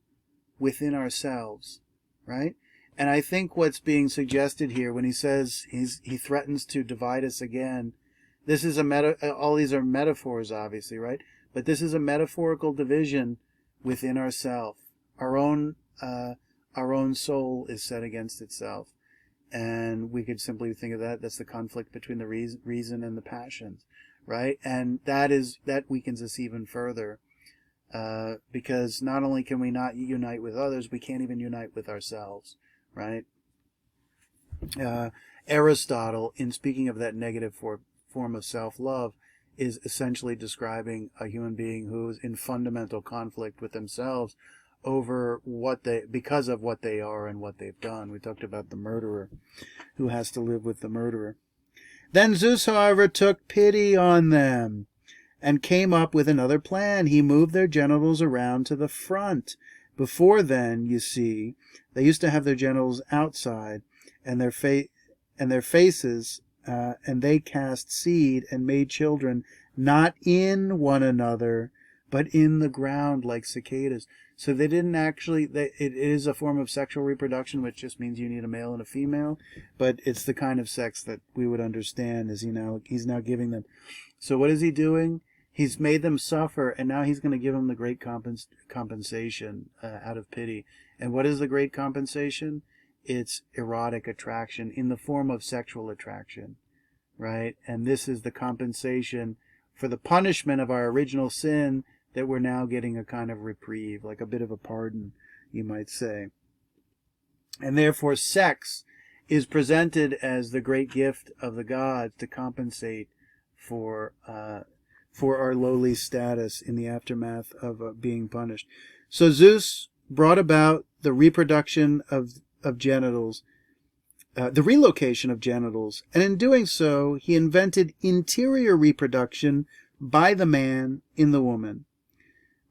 within ourselves, right? And I think what's being suggested here when he says he threatens to divide us again, this is all these are metaphors, obviously, right? But this is a metaphorical division within ourselves. Our own soul is set against itself. And we could simply think of that's the conflict between the reason and the passions, right? And that weakens us even further, because not only can we not unite with others, we can't even unite with ourselves, right? Aristotle, in speaking of that negative form of self-love, is essentially describing a human being who is in fundamental conflict with themselves over because of what they are and what they've done. We talked about the murderer who has to live with the murderer. Then Zeus, however, took pity on them and came up with another plan. He moved their genitals around to the front. Before then, you see, they used to have their genitals outside, and their faces, and they cast seed and made children, not in one another, but in the ground like cicadas. So they didn't actually, it is a form of sexual reproduction, which just means you need a male and a female, but it's the kind of sex that we would understand as he's now giving them. So what is he doing? He's made them suffer, and now he's going to give them the great compensation out of pity. And what is the great compensation? It's erotic attraction in the form of sexual attraction, right? And this is the compensation for the punishment of our original sin, that we're now getting a kind of reprieve, like a bit of a pardon, you might say. And therefore sex is presented as the great gift of the gods to compensate for our lowly status in the aftermath of being punished. So Zeus brought about the reproduction of genitals, the relocation of genitals, and in doing so, he invented interior reproduction by the man in the woman.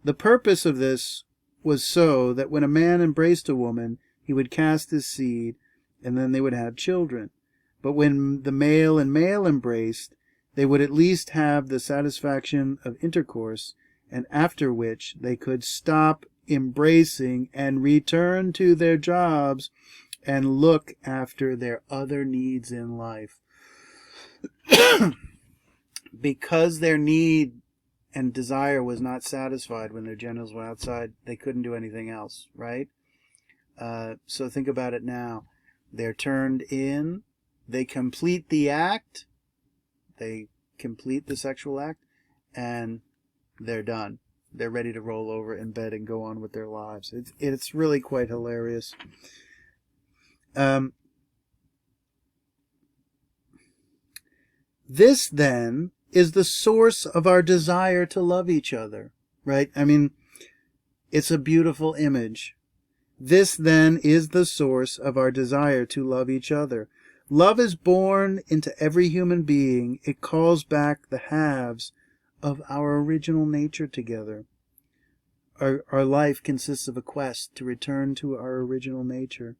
The purpose of this was so that when a man embraced a woman, he would cast his seed, and then they would have children. But when the male and male embraced, they would at least have the satisfaction of intercourse, and after which they could stop embracing and return to their jobs and look after their other needs in life. Because their need and desire was not satisfied when their genitals were outside, they couldn't do anything else, right? So think about it now. They're turned in, they complete the act, they complete the sexual act, and they're done. they're ready to roll over in bed and go on with their lives. It's really quite hilarious. This then is the source of our desire to love each other, right? I mean, it's a beautiful image. This then is the source of our desire to love each other. Love is born into every human being. It calls back the halves of our original nature together. Our life consists of a quest to return to our original nature.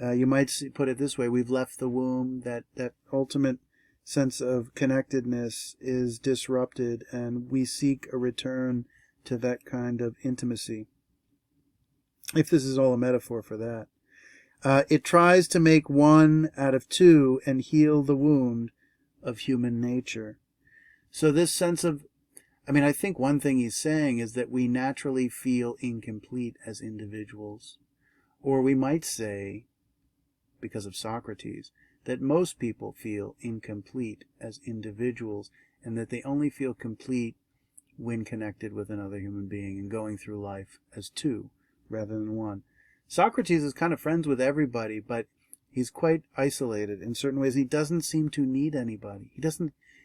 You might put it this way: we've left the womb. That ultimate sense of connectedness is disrupted, and we seek a return to that kind of intimacy. If this is all a metaphor for that. It tries to make one out of two and heal the wound of human nature. So this sense of, I think one thing he's saying is that we naturally feel incomplete as individuals. Or we might say, because of Socrates, that most people feel incomplete as individuals, and that they only feel complete when connected with another human being and going through life as two rather than one. Socrates is kind of friends with everybody, but he's quite isolated in certain ways. He doesn't seem to need anybody.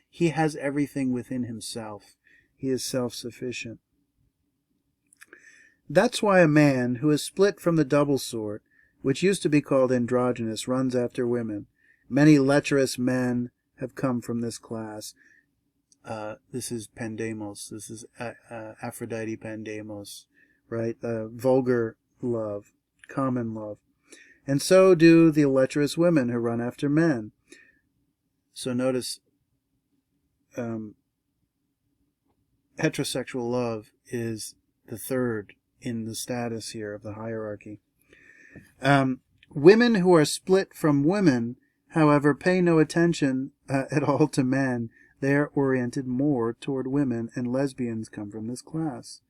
He has everything within himself. He is self-sufficient. That's why a man who is split from the double sort, which used to be called androgynous, runs after women. Many lecherous men have come from this class. This is Pandemos. This is Aphrodite Pandemos, right? Vulgar love, common love. And so do the lecherous women who run after men. So notice heterosexual love is the third in the status here of the hierarchy. Women who are split from women, however, pay no attention at all to men. They are oriented more toward women, and lesbians come from this class.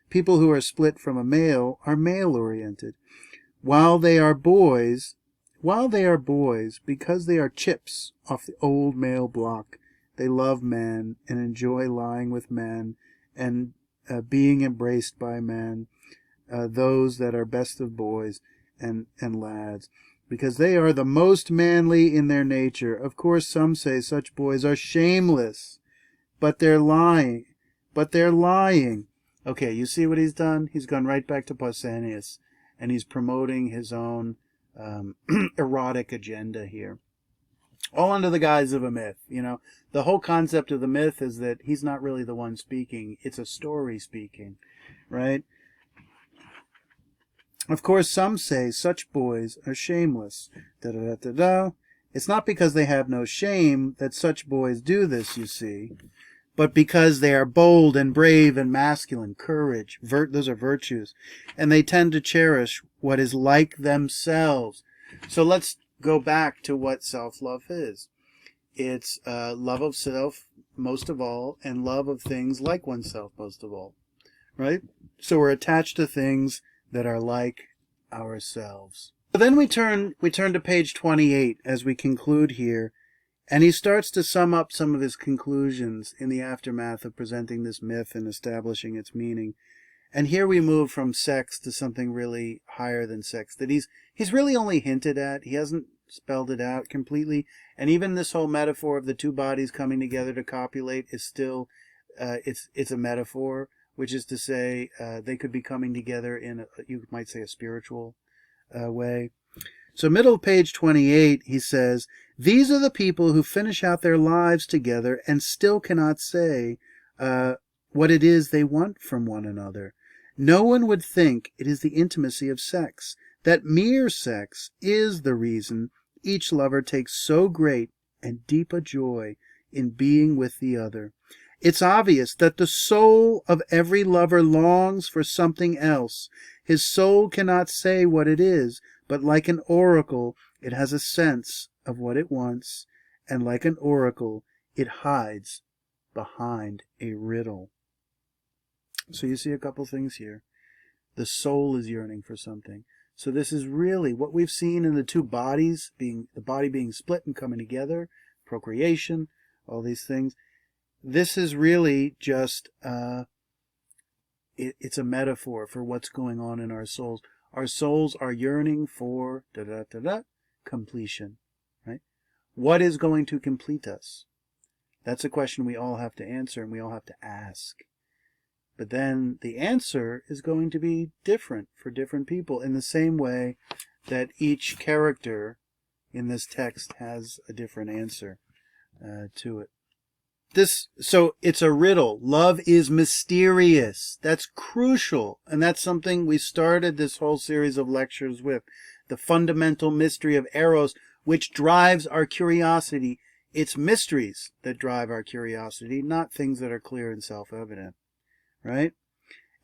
People who are split from a male are male-oriented. While they are boys, because they are chips off the old male block, they love men and enjoy lying with men and being embraced by men, those that are best of boys and lads, because they are the most manly in their nature. Of course, some say such boys are shameless, but they're lying. Okay, you see what he's done? He's gone right back to Pausanias, and he's promoting his own erotic agenda here. All under the guise of a myth. The whole concept of the myth is that he's not really the one speaking. It's a story speaking, right? Of course, some say such boys are shameless. It's not because they have no shame that such boys do this, you see, but because they are bold and brave and masculine, courage, those are virtues, and they tend to cherish what is like themselves. So let's go back to what self-love is. It's love of self most of all, and love of things like oneself most of all, right? So we're attached to things that are like ourselves. So then we turn to page 28 as we conclude here, and he starts to sum up some of his conclusions in the aftermath of presenting this myth and establishing its meaning. And here we move from sex to something really higher than sex that he's really only hinted at. He hasn't spelled it out completely. And even this whole metaphor of the two bodies coming together to copulate is still it's a metaphor, which is to say they could be coming together in you might say a spiritual way. So middle of page 28, he says, these are the people who finish out their lives together and still cannot say what it is they want from one another. No one would think it is the intimacy of sex, that mere sex is the reason each lover takes so great and deep a joy in being with the other. It's obvious that the soul of every lover longs for something else. His soul cannot say what it is, but like an oracle, it has a sense of what it wants, and like an oracle, it hides behind a riddle. So you see a couple things here. The soul is yearning for something. So this is really what we've seen in the two bodies, the body being split and coming together, procreation, all these things. This is really just it's a metaphor for what's going on in our souls. Our souls are yearning for completion, right? What is going to complete us? That's a question we all have to answer and we all have to ask. But then the answer is going to be different for different people, in the same way that each character in this text has a different answer to it. So it's a riddle. Love is mysterious. That's crucial. And that's something we started this whole series of lectures with. The fundamental mystery of Eros, which drives our curiosity. It's mysteries that drive our curiosity, not things that are clear and self-evident. Right?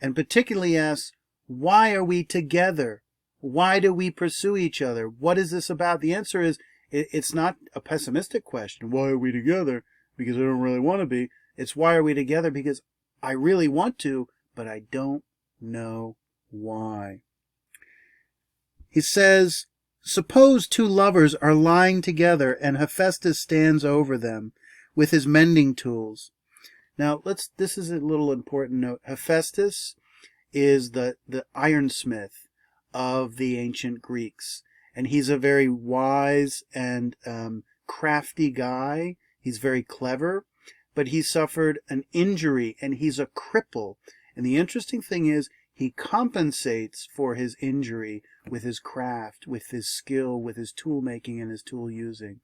And particularly asks, why are we together? Why do we pursue each other? What is this about? The answer is, it's not a pessimistic question. Why are we together? Because I don't really want to be. It's why are we together? Because I really want to, but I don't know why. He says, suppose two lovers are lying together and Hephaestus stands over them with his mending tools. Now, this is a little important note. Hephaestus is the ironsmith of the ancient Greeks. And he's a very wise and crafty guy. He's very clever, but he suffered an injury and he's a cripple. And the interesting thing is he compensates for his injury with his craft, with his skill, with his tool making and his tool using.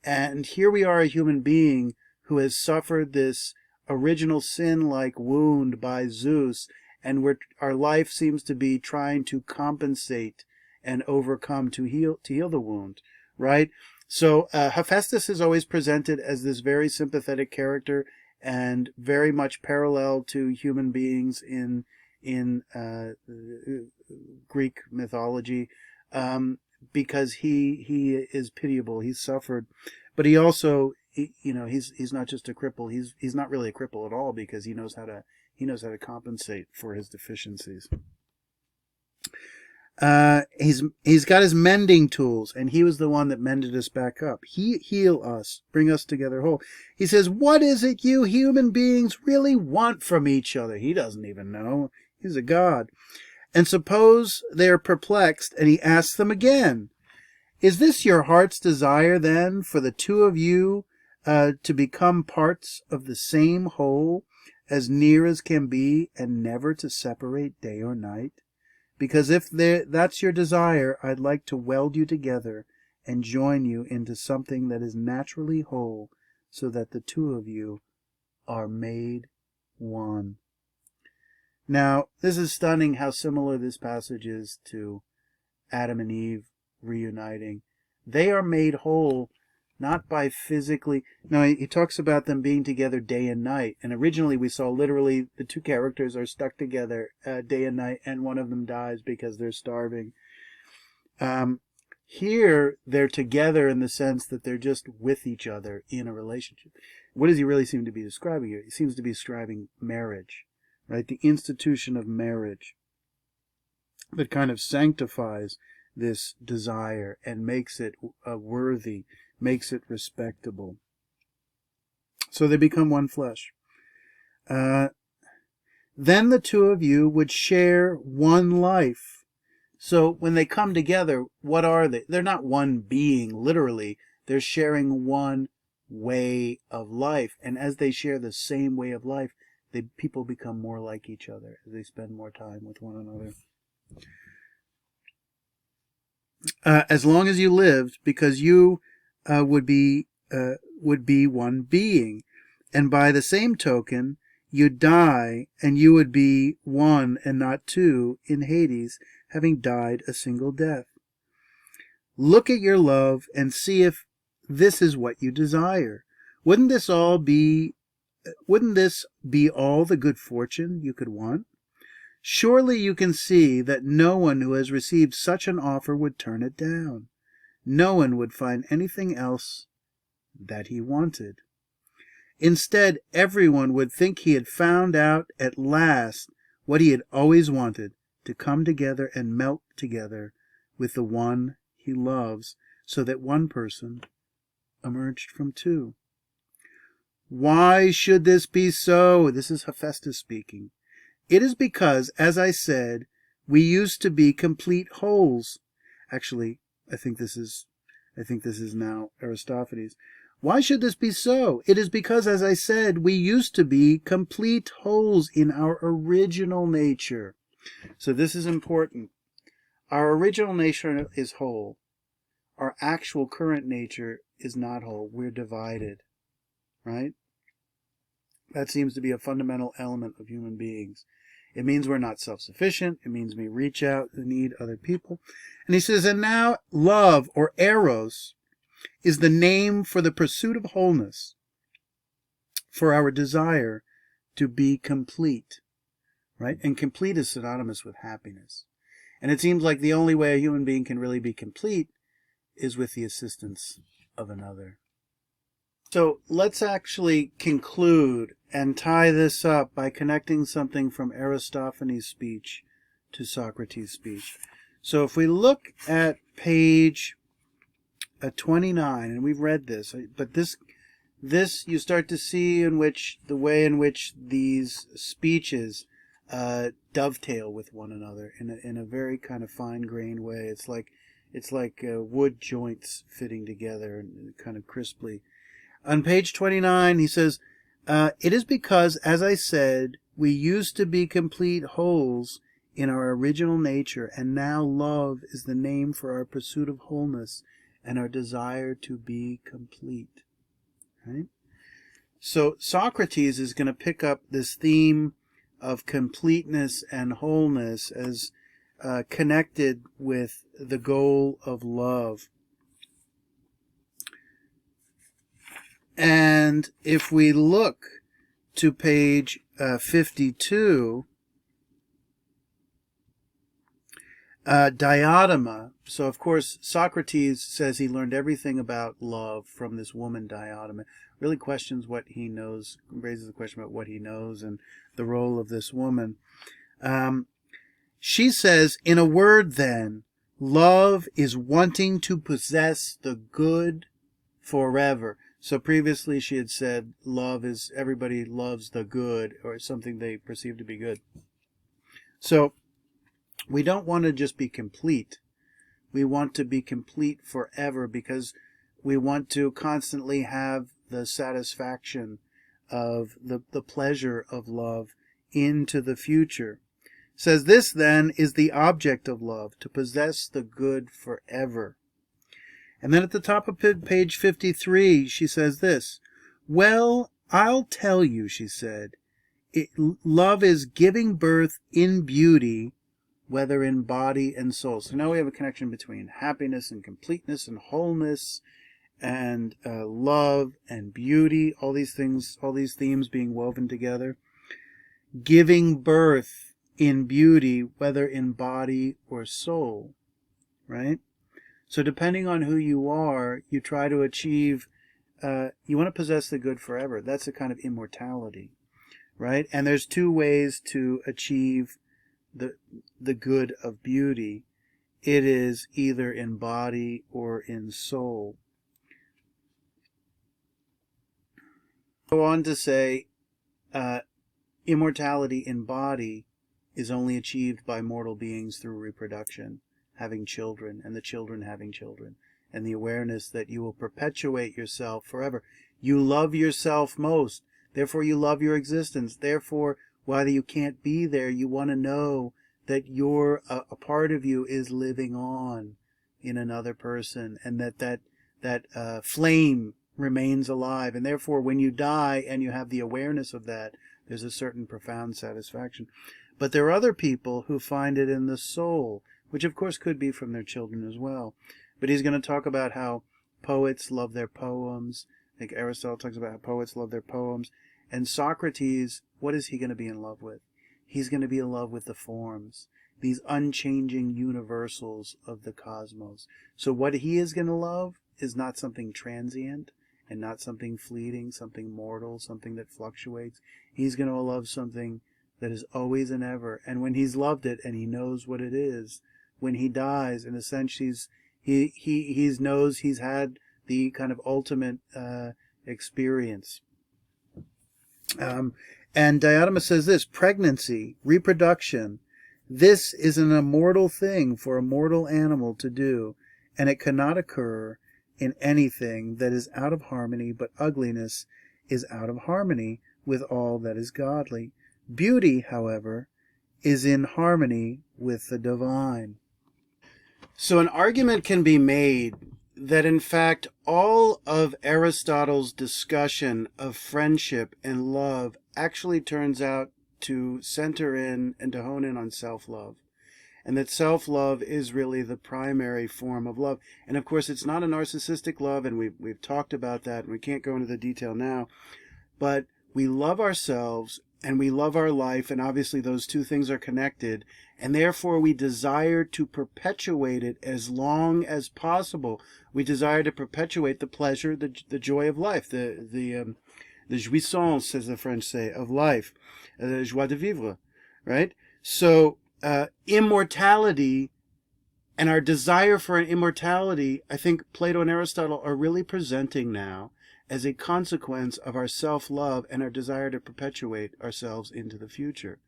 And here we are, a human being who has suffered this original sin-like wound by Zeus, and our life seems to be trying to compensate and overcome to heal the wound, right? So Hephaestus is always presented as this very sympathetic character and very much parallel to human beings in Greek mythology, because he is pitiable. He's suffered, but he also, he's not just a cripple. He's not really a cripple at all, because he knows how to compensate for his deficiencies. He's got his mending tools, and he was the one that mended us back up. Heal us, bring us together whole. He says, what is it you human beings really want from each other? He doesn't even know. He's a god. And suppose they are perplexed, and he asks them again, is this your heart's desire then, for the two of you to become parts of the same whole, as near as can be, and never to separate day or night? Because if that's your desire, I'd like to weld you together and join you into something that is naturally whole, so that the two of you are made one. Now, this is stunning how similar this passage is to Adam and Eve reuniting. They are made whole not by physically. Now, he talks about them being together day and night. And originally we saw literally the two characters are stuck together day and night, and one of them dies because they're starving. Here, they're together in the sense that they're just with each other in a relationship. What does he really seem to be describing here? He seems to be describing marriage, right? The institution of marriage that kind of sanctifies this desire and makes it worthy, makes it respectable. So they become one flesh. Then the two of you would share one life. So when they come together, what are they? They're not one being, literally. They're sharing one way of life. And as they share the same way of life, people become more like each other as they spend more time with one another. As long as you lived, because you would be one being, and by the same token you'd die, and you would be one and not two in Hades, having died a single death. Look at your love and see if this is what you desire. Wouldn't this be all the good fortune you could want? Surely you can see that no one who has received such an offer would turn it down. No one would find anything else that he wanted. Instead, everyone would think he had found out at last what he had always wanted, to come together and melt together with the one he loves, so that one person emerged from two. Why should this be so? This is Hephaestus speaking. It is because, as I said, we used to be complete wholes. Actually, I think this is now Aristophanes. Why should this be so? It is because, as I said, we used to be complete wholes in our original nature. So this is important. Our original nature is whole. Our actual current nature is not whole. We're divided, right? That seems to be a fundamental element of human beings. It means we're not self-sufficient. It means we reach out and need other people. And he says, and now love, or Eros, is the name for the pursuit of wholeness, for our desire to be complete, right? And complete is synonymous with happiness. And it seems like the only way a human being can really be complete is with the assistance of another. So let's actually conclude and tie this up by connecting something from Aristophanes' speech to Socrates' speech. So if we look at page 29, and we've read this, but this you start to see in which the way in which these speeches dovetail with one another in a very kind of fine-grained way. It's like wood joints fitting together and kind of crisply. On page 29, he says, it is because, as I said, we used to be complete wholes in our original nature, and now love is the name for our pursuit of wholeness and our desire to be complete. Right? So Socrates is going to pick up this theme of completeness and wholeness as connected with the goal of love. And if we look to page 52, Diotima. So, of course, Socrates says he learned everything about love from this woman, Diotima. Really questions what he knows, raises the question about what he knows and the role of this woman. She says, in a word then, love is wanting to possess the good forever. So previously she had said love is everybody loves the good, or something they perceive to be good. So we don't want to just be complete. We want to be complete forever because we want to constantly have the satisfaction of the pleasure of love into the future. It says this then is the object of love, to possess the good forever. And then at the top of page 53, she says this, well, I'll tell you, she said, love is giving birth in beauty, whether in body and soul. So now we have a connection between happiness and completeness and wholeness and love and beauty, all these things, all these themes being woven together. Giving birth in beauty, whether in body or soul, right? So depending on who you are, you try to achieve, you want to possess the good forever. That's a kind of immortality, right? And there's two ways to achieve the good of beauty. It is either in body or in soul. Go on to say, immortality in body is only achieved by mortal beings through reproduction, having children, and the children having children, and the awareness that you will perpetuate yourself forever. You love yourself most, therefore you love your existence. Therefore, while you can't be there, you want to know that a part of you is living on in another person, and that flame remains alive. And therefore, when you die and you have the awareness of that, there's a certain profound satisfaction. But there are other people who find it in the soul, which of course could be from their children as well. But he's going to talk about how poets love their poems. I think Aristotle talks about how poets love their poems. And Socrates, what is he going to be in love with? He's going to be in love with the forms, these unchanging universals of the cosmos. So what he is going to love is not something transient and not something fleeting, something mortal, something that fluctuates. He's going to love something that is always and ever. And when he's loved it and he knows what it is, when he dies, in a sense, he knows he's had the kind of ultimate experience. And Diotima says this: pregnancy, reproduction, this is an immortal thing for a mortal animal to do, and it cannot occur in anything that is out of harmony, but ugliness is out of harmony with all that is godly. Beauty, however, is in harmony with the divine. So an argument can be made that in fact all of Aristotle's discussion of friendship and love actually turns out to center in and to hone in on self-love. And that self-love is really the primary form of love. And of course it's not a narcissistic love, and we've talked about that, and we can't go into the detail now. But we love ourselves and we love our life, and obviously those two things are connected, and therefore we desire to perpetuate it as long as possible. We desire to perpetuate the pleasure, the joy of life, the jouissance, as the French say, of life, the joie de vivre, right? So immortality and our desire for an immortality, I think Plato and Aristotle are really presenting now as a consequence of our self-love and our desire to perpetuate ourselves into the future.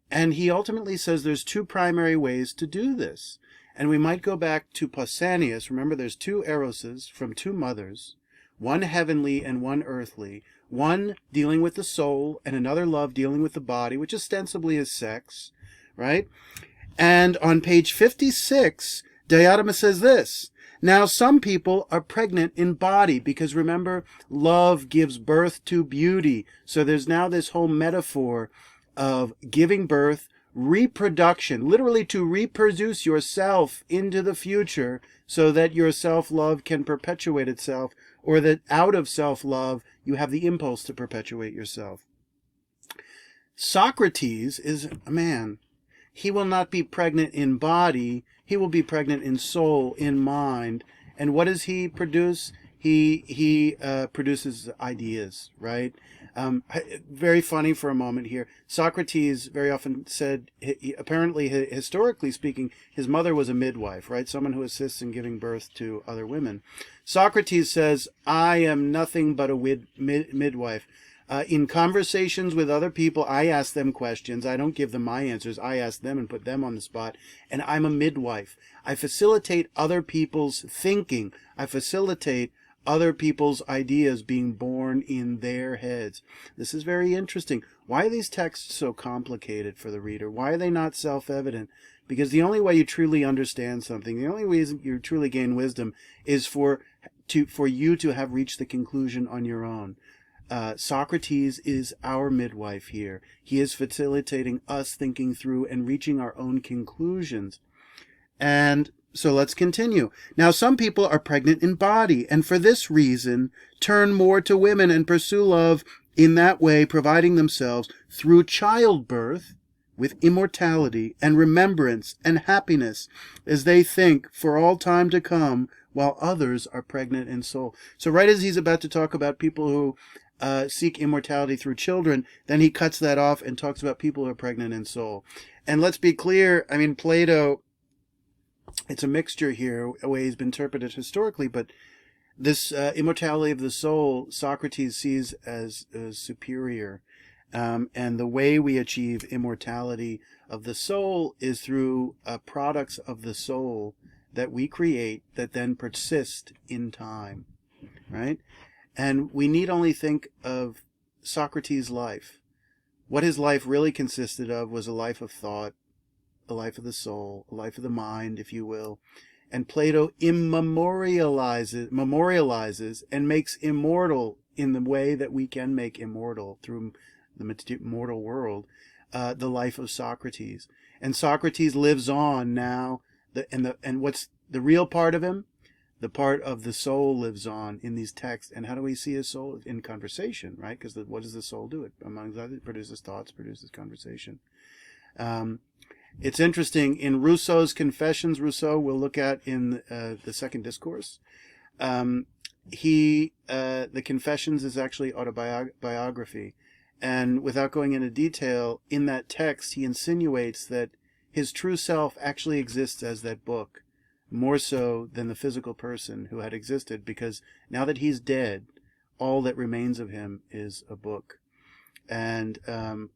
And he ultimately says there's two primary ways to do this. And we might go back to Pausanias. Remember, there's two Eroses from two mothers, one heavenly and one earthly, one dealing with the soul and another love dealing with the body, which ostensibly is sex, right? And on page 56, Diotima says this: now some people are pregnant in body, because remember, love gives birth to beauty. So there's now this whole metaphor of giving birth, reproduction, literally to reproduce yourself into the future so that your self-love can perpetuate itself, or that out of self-love you have the impulse to perpetuate yourself. Socrates is a man. He will not be pregnant in body, he will be pregnant in soul, in mind. And what does he produce? He produces ideas, right? Very funny for a moment here. Socrates very often said, apparently, historically speaking, his mother was a midwife, right? Someone who assists in giving birth to other women. Socrates says, I am nothing but a midwife. In conversations with other people, I ask them questions. I don't give them my answers. I ask them and put them on the spot. And I'm a midwife. I facilitate other people's thinking. I facilitate other people's ideas being born in their heads. This is very interesting. Why are these texts so complicated for the reader? Why are they not self-evident? Because the only way you truly understand something, the only way you truly gain wisdom, is for you to have reached the conclusion on your own. Socrates is our midwife here. He is facilitating us thinking through and reaching our own conclusions. And so let's continue. Now, some people are pregnant in body, and for this reason turn more to women and pursue love in that way, providing themselves through childbirth with immortality and remembrance and happiness, as they think for all time to come, while others are pregnant in soul. So right as he's about to talk about people who seek immortality through children, then he cuts that off and talks about people who are pregnant in soul. And let's be clear, I mean, Plato, it's a mixture here, a way he's been interpreted historically, but this immortality of the soul, Socrates sees as superior. And the way we achieve immortality of the soul is through products of the soul that we create that then persist in time, right? And we need only think of Socrates' life. What his life really consisted of was a life of thought, a life of the soul, a life of the mind, if you will. And Plato memorializes and makes immortal in the way that we can make immortal through the mortal world, the life of Socrates. And Socrates lives on now, and what's the real part of him? The part of the soul lives on in these texts. And how do we see his soul? In conversation, right? Because what does the soul do? It, among others, produces thoughts, produces conversation. It's interesting, in Rousseau's Confessions, Rousseau we'll look at in the second discourse, the Confessions is actually autobiography. And without going into detail, in that text, he insinuates that his true self actually exists as that book, more so than the physical person who had existed, because now that he's dead, all that remains of him is a book. And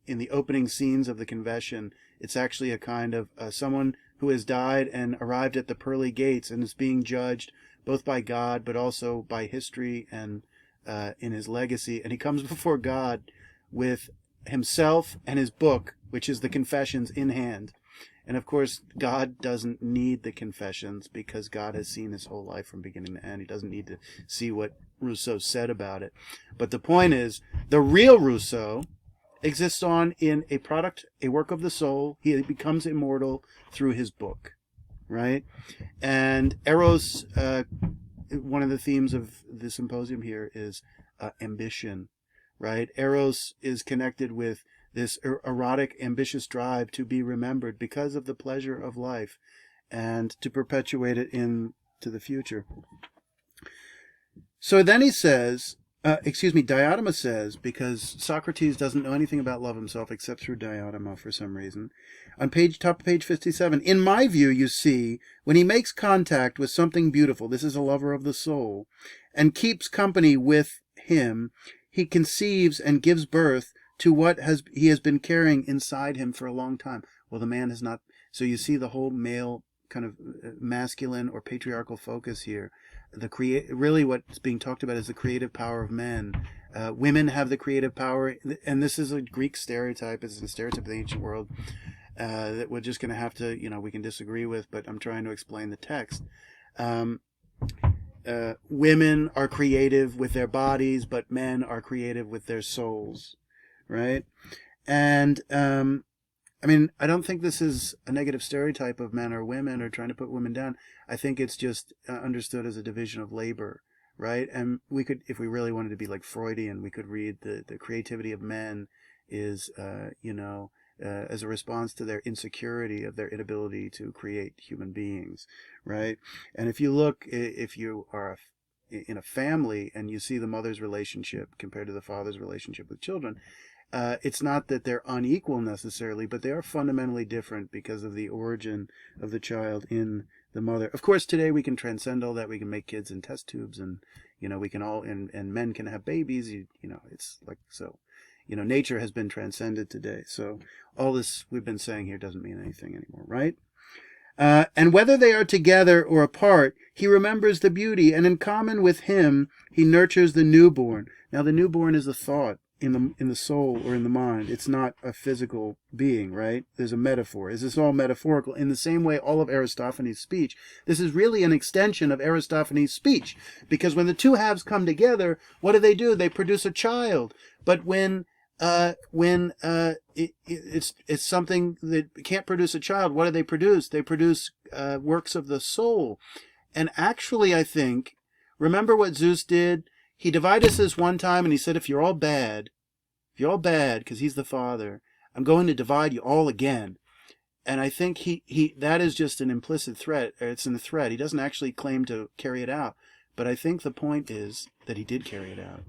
in the opening scenes of the confession, it's actually a kind of someone who has died and arrived at the pearly gates and is being judged both by God but also by history and in his legacy. And he comes before God with himself and his book, which is the Confessions, in hand. And of course, God doesn't need the Confessions because God has seen his whole life from beginning to end. He doesn't need to see what Rousseau said about it. But the point is, the real Rousseau exists on in a product, a work of the soul. He becomes immortal through his book, right? And Eros, one of the themes of the symposium here is ambition, right? Eros is connected with this erotic, ambitious drive to be remembered because of the pleasure of life and to perpetuate it into the future. So then he says, Diotima says, because Socrates doesn't know anything about love himself except through Diotima for some reason, on top of page 57, in my view, you see, when he makes contact with something beautiful, this is a lover of the soul, and keeps company with him, he conceives and gives birth to what he has been carrying inside him for a long time. Well, the man has not. So you see the whole male kind of masculine or patriarchal focus here. Really what's being talked about is the creative power of men. Women have the creative power, and this is a Greek stereotype. It's a stereotype of the ancient world that we're just going to have to, we can disagree with, but I'm trying to explain the text. Women are creative with their bodies, but men are creative with their souls, right? And I don't think this is a negative stereotype of men or women or trying to put women down. I think it's just understood as a division of labor, right? And we could, if we really wanted to be like Freudian, we could read the creativity of men is, as a response to their insecurity of their inability to create human beings, right? And if you look, if you are in a family and you see the mother's relationship compared to the father's relationship with children, it's not that they're unequal necessarily, but they are fundamentally different because of the origin of the child in the mother. Of course, today we can transcend all that. We can make kids in test tubes, and we can all, and men can have babies. It's like so. Nature has been transcended today. So all this we've been saying here doesn't mean anything anymore, right? And whether they are together or apart, he remembers the beauty, and in common with him, he nurtures the newborn. Now, the newborn is a thought in the soul or in the mind. It's not a physical being, right? There's a metaphor. Is this all metaphorical? In the same way, all of Aristophanes' speech, this is really an extension of Aristophanes' speech, because when the two halves come together, what do? They produce a child. But when it's something that can't produce a child, what do? They produce works of the soul. And actually, I think, remember what Zeus did? He divided us one time, and he said, if you're all bad, because he's the father, I'm going to divide you all again. And I think he that is just an implicit threat. It's in the threat. He doesn't actually claim to carry it out. But I think the point is that he did carry it out.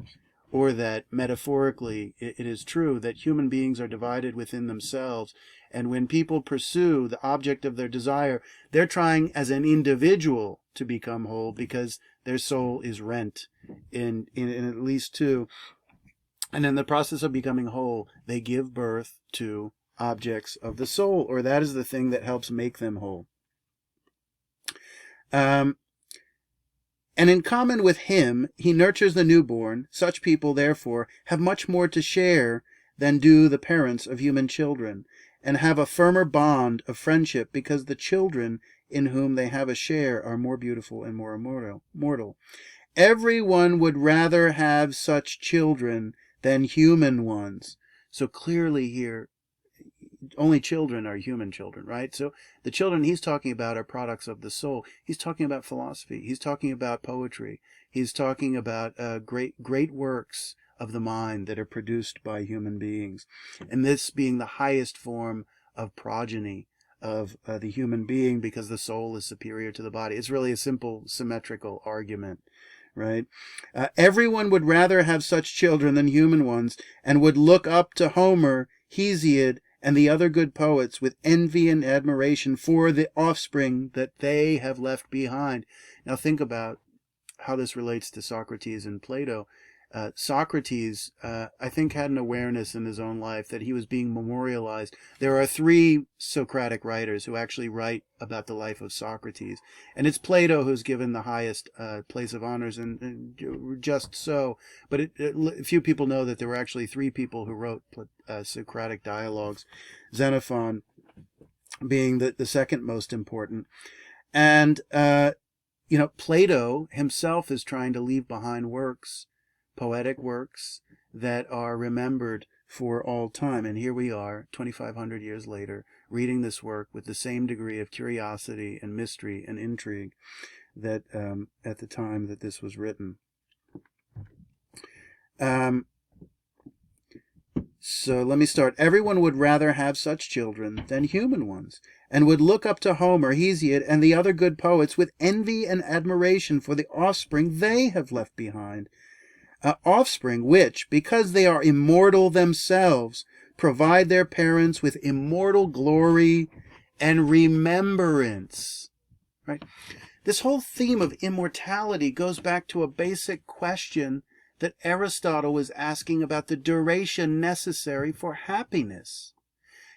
Or that metaphorically it is true that human beings are divided within themselves. And when people pursue the object of their desire, they're trying as an individual to become whole because their soul is rent in at least two. And in the process of becoming whole, they give birth to objects of the soul, or that is the thing that helps make them whole. And in common with him, he nurtures the newborn. Such people, therefore, have much more to share than do the parents of human children, and have a firmer bond of friendship because the children in whom they have a share are more beautiful and more mortal. Everyone would rather have such children than human ones. So clearly here, only children are human children, right? So the children he's talking about are products of the soul. He's talking about philosophy. He's talking about poetry. He's talking about great works of the mind that are produced by human beings. And this being the highest form of progeny of the human being, because the soul is superior to the body. It's really a simple symmetrical argument, right? Everyone would rather have such children than human ones, and would look up to Homer, Hesiod, and the other good poets with envy and admiration for the offspring that they have left behind. Now think about how this relates to Socrates and Plato. Socrates, I think, had an awareness in his own life that he was being memorialized. There are three Socratic writers who actually write about the life of Socrates, and it's Plato who's given the highest place of honors, and just so. But few people know that there were actually three people who wrote Socratic dialogues, Xenophon being the second most important. And Plato himself is trying to leave behind works, poetic works, that are remembered for all time. And here we are, 2,500 years later, reading this work with the same degree of curiosity and mystery and intrigue that at the time that this was written. So let me start. Everyone would rather have such children than human ones, and would look up to Homer, Hesiod, and the other good poets with envy and admiration for the offspring they have left behind. Offspring which, because they are immortal themselves, provide their parents with immortal glory and remembrance. Right? This whole theme of immortality goes back to a basic question that Aristotle was asking about the duration necessary for happiness.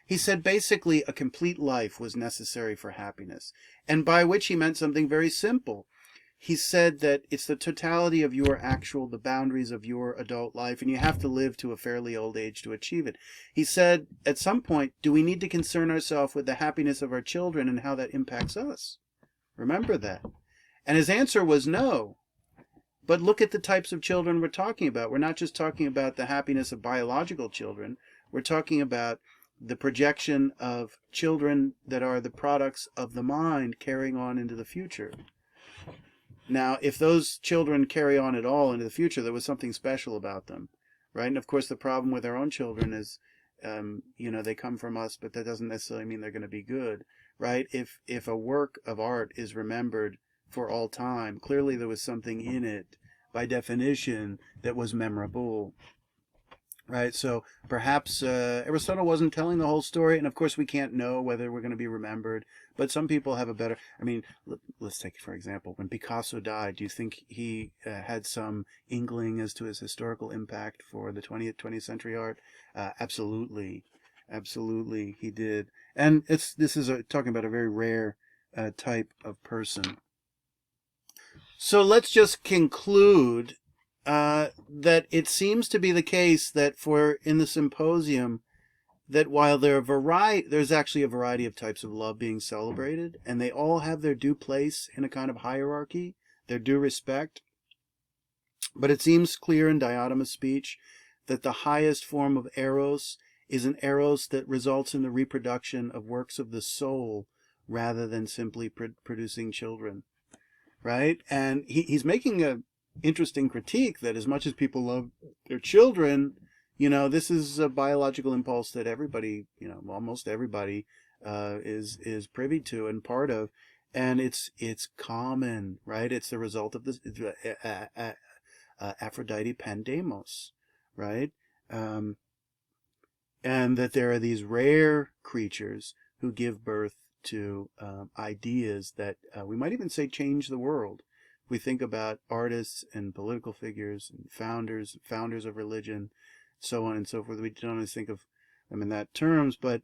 He said basically a complete life was necessary for happiness, and by which he meant something very simple. He said that it's the totality of the boundaries of your adult life, and you have to live to a fairly old age to achieve it. He said, at some point, do we need to concern ourselves with the happiness of our children and how that impacts us? Remember that. And his answer was no. But look at the types of children we're talking about. We're not just talking about the happiness of biological children. We're talking about the projection of children that are the products of the mind carrying on into the future. Now, if those children carry on at all into the future, there was something special about them, right? And of course, the problem with our own children is, they come from us, but that doesn't necessarily mean they're going to be good, right? If a work of art is remembered for all time, clearly there was something in it, by definition, that was memorable. Right, so perhaps Aristotle wasn't telling the whole story, and of course we can't know whether we're going to be remembered, but some people have a better, let's take, for example, when Picasso died, do you think he had some inkling as to his historical impact for the 20th century art? Absolutely, he did. And this is talking about a very rare type of person. So let's just conclude that it seems to be the case that in the Symposium, that while there's actually a variety of types of love being celebrated, and they all have their due place in a kind of hierarchy, their due respect, but it seems clear in dichotomous speech that the highest form of Eros is an Eros that results in the reproduction of works of the soul rather than simply producing children, right? And he's making a interesting critique that as much as people love their children, this is a biological impulse that everybody, almost everybody is privy to and part of, and it's common, right? It's the result of this Aphrodite Pandemos, right? And that there are these rare creatures who give birth to ideas that we might even say change the world. We think about artists and political figures and founders of religion, so on and so forth. We don't always think of them in that terms, but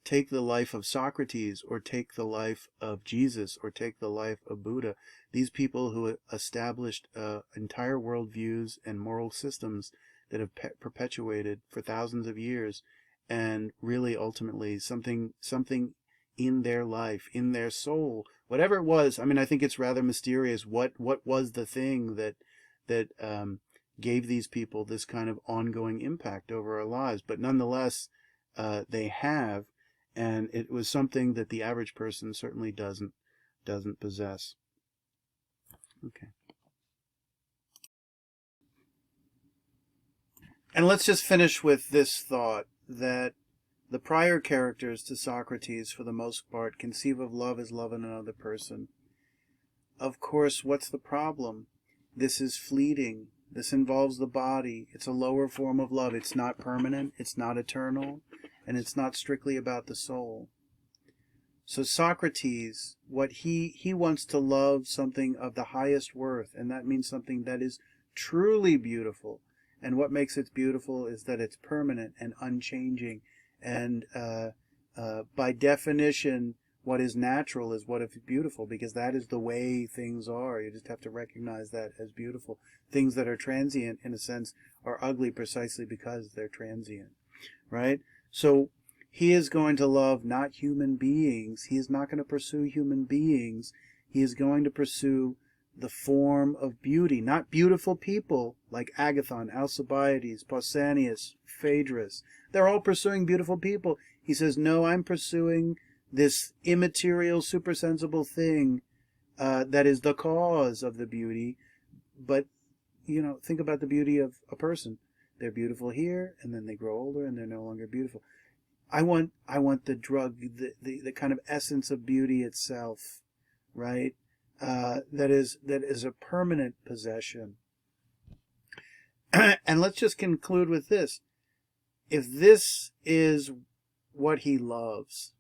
take the life of Socrates, or take the life of Jesus, or take the life of Buddha. These people who established entire worldviews and moral systems that have perpetuated for thousands of years, and really ultimately something in their life, in their soul, whatever it was. I think it's rather mysterious what was the thing that gave these people this kind of ongoing impact over our lives. But nonetheless, they have, and it was something that the average person certainly doesn't possess. Okay. And let's just finish with this thought, that the prior characters to Socrates, for the most part, conceive of love as love in another person. Of course, what's the problem? This is fleeting. This involves the body. It's a lower form of love. It's not permanent. It's not eternal. And it's not strictly about the soul. So Socrates, what he wants to love something of the highest worth, and that means something that is truly beautiful. And what makes it beautiful is that it's permanent and unchanging. And by definition, what is natural is what is beautiful, because that is the way things are. You just have to recognize that as beautiful. Things that are transient, in a sense, are ugly precisely because they're transient, right? So he is going to love not human beings. He is not going to pursue human beings. He is going to pursue the form of beauty, not beautiful people like Agathon, Alcibiades, Pausanias, Phaedrus. They're all pursuing beautiful people. He says, no, I'm pursuing this immaterial, supersensible thing that is the cause of the beauty. But, think about the beauty of a person. They're beautiful here, and then they grow older, and they're no longer beautiful. I want the drug, the kind of essence of beauty itself, right? That is a permanent possession. And let's just conclude with this. If this is what he loves,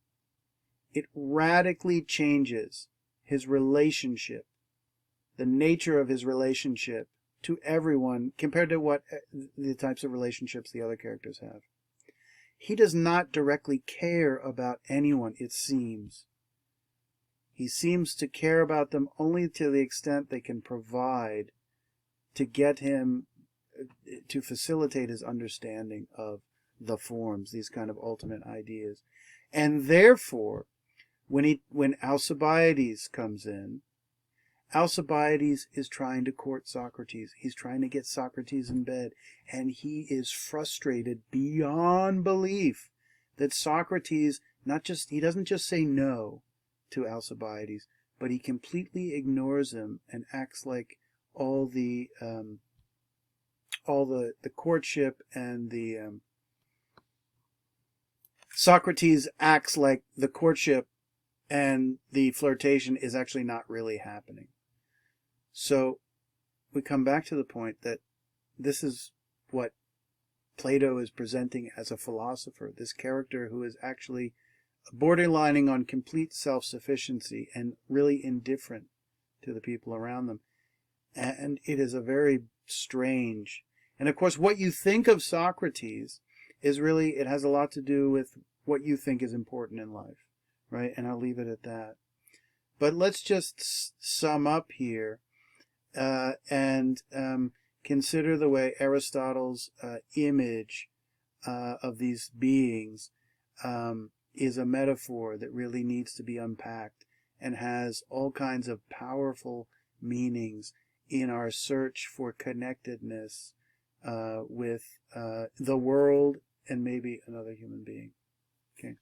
it radically changes his relationship, the nature of his relationship to everyone compared to what the types of relationships the other characters have. He does not directly care about anyone, it seems. He seems to care about them only to the extent they can provide to get him, to facilitate his understanding of the forms, these kind of ultimate ideas. And therefore, when Alcibiades comes in, Alcibiades is trying to court Socrates. He's trying to get Socrates in bed, and he is frustrated beyond belief that Socrates he doesn't just say no to Alcibiades, but he completely ignores him and acts like all the courtship and the Socrates acts like the courtship and the flirtation is actually not really happening. So we come back to the point that this is what Plato is presenting as a philosopher, this character who is actually borderlining on complete self-sufficiency and really indifferent to the people around them. And it is a very strange... And of course, what you think of Socrates is really, it has a lot to do with what you think is important in life, right? And I'll leave it at that. But let's just sum up here and consider the way Aristotle's image of these beings is a metaphor that really needs to be unpacked and has all kinds of powerful meanings in our search for connectedness with the world and maybe another human being. Okay.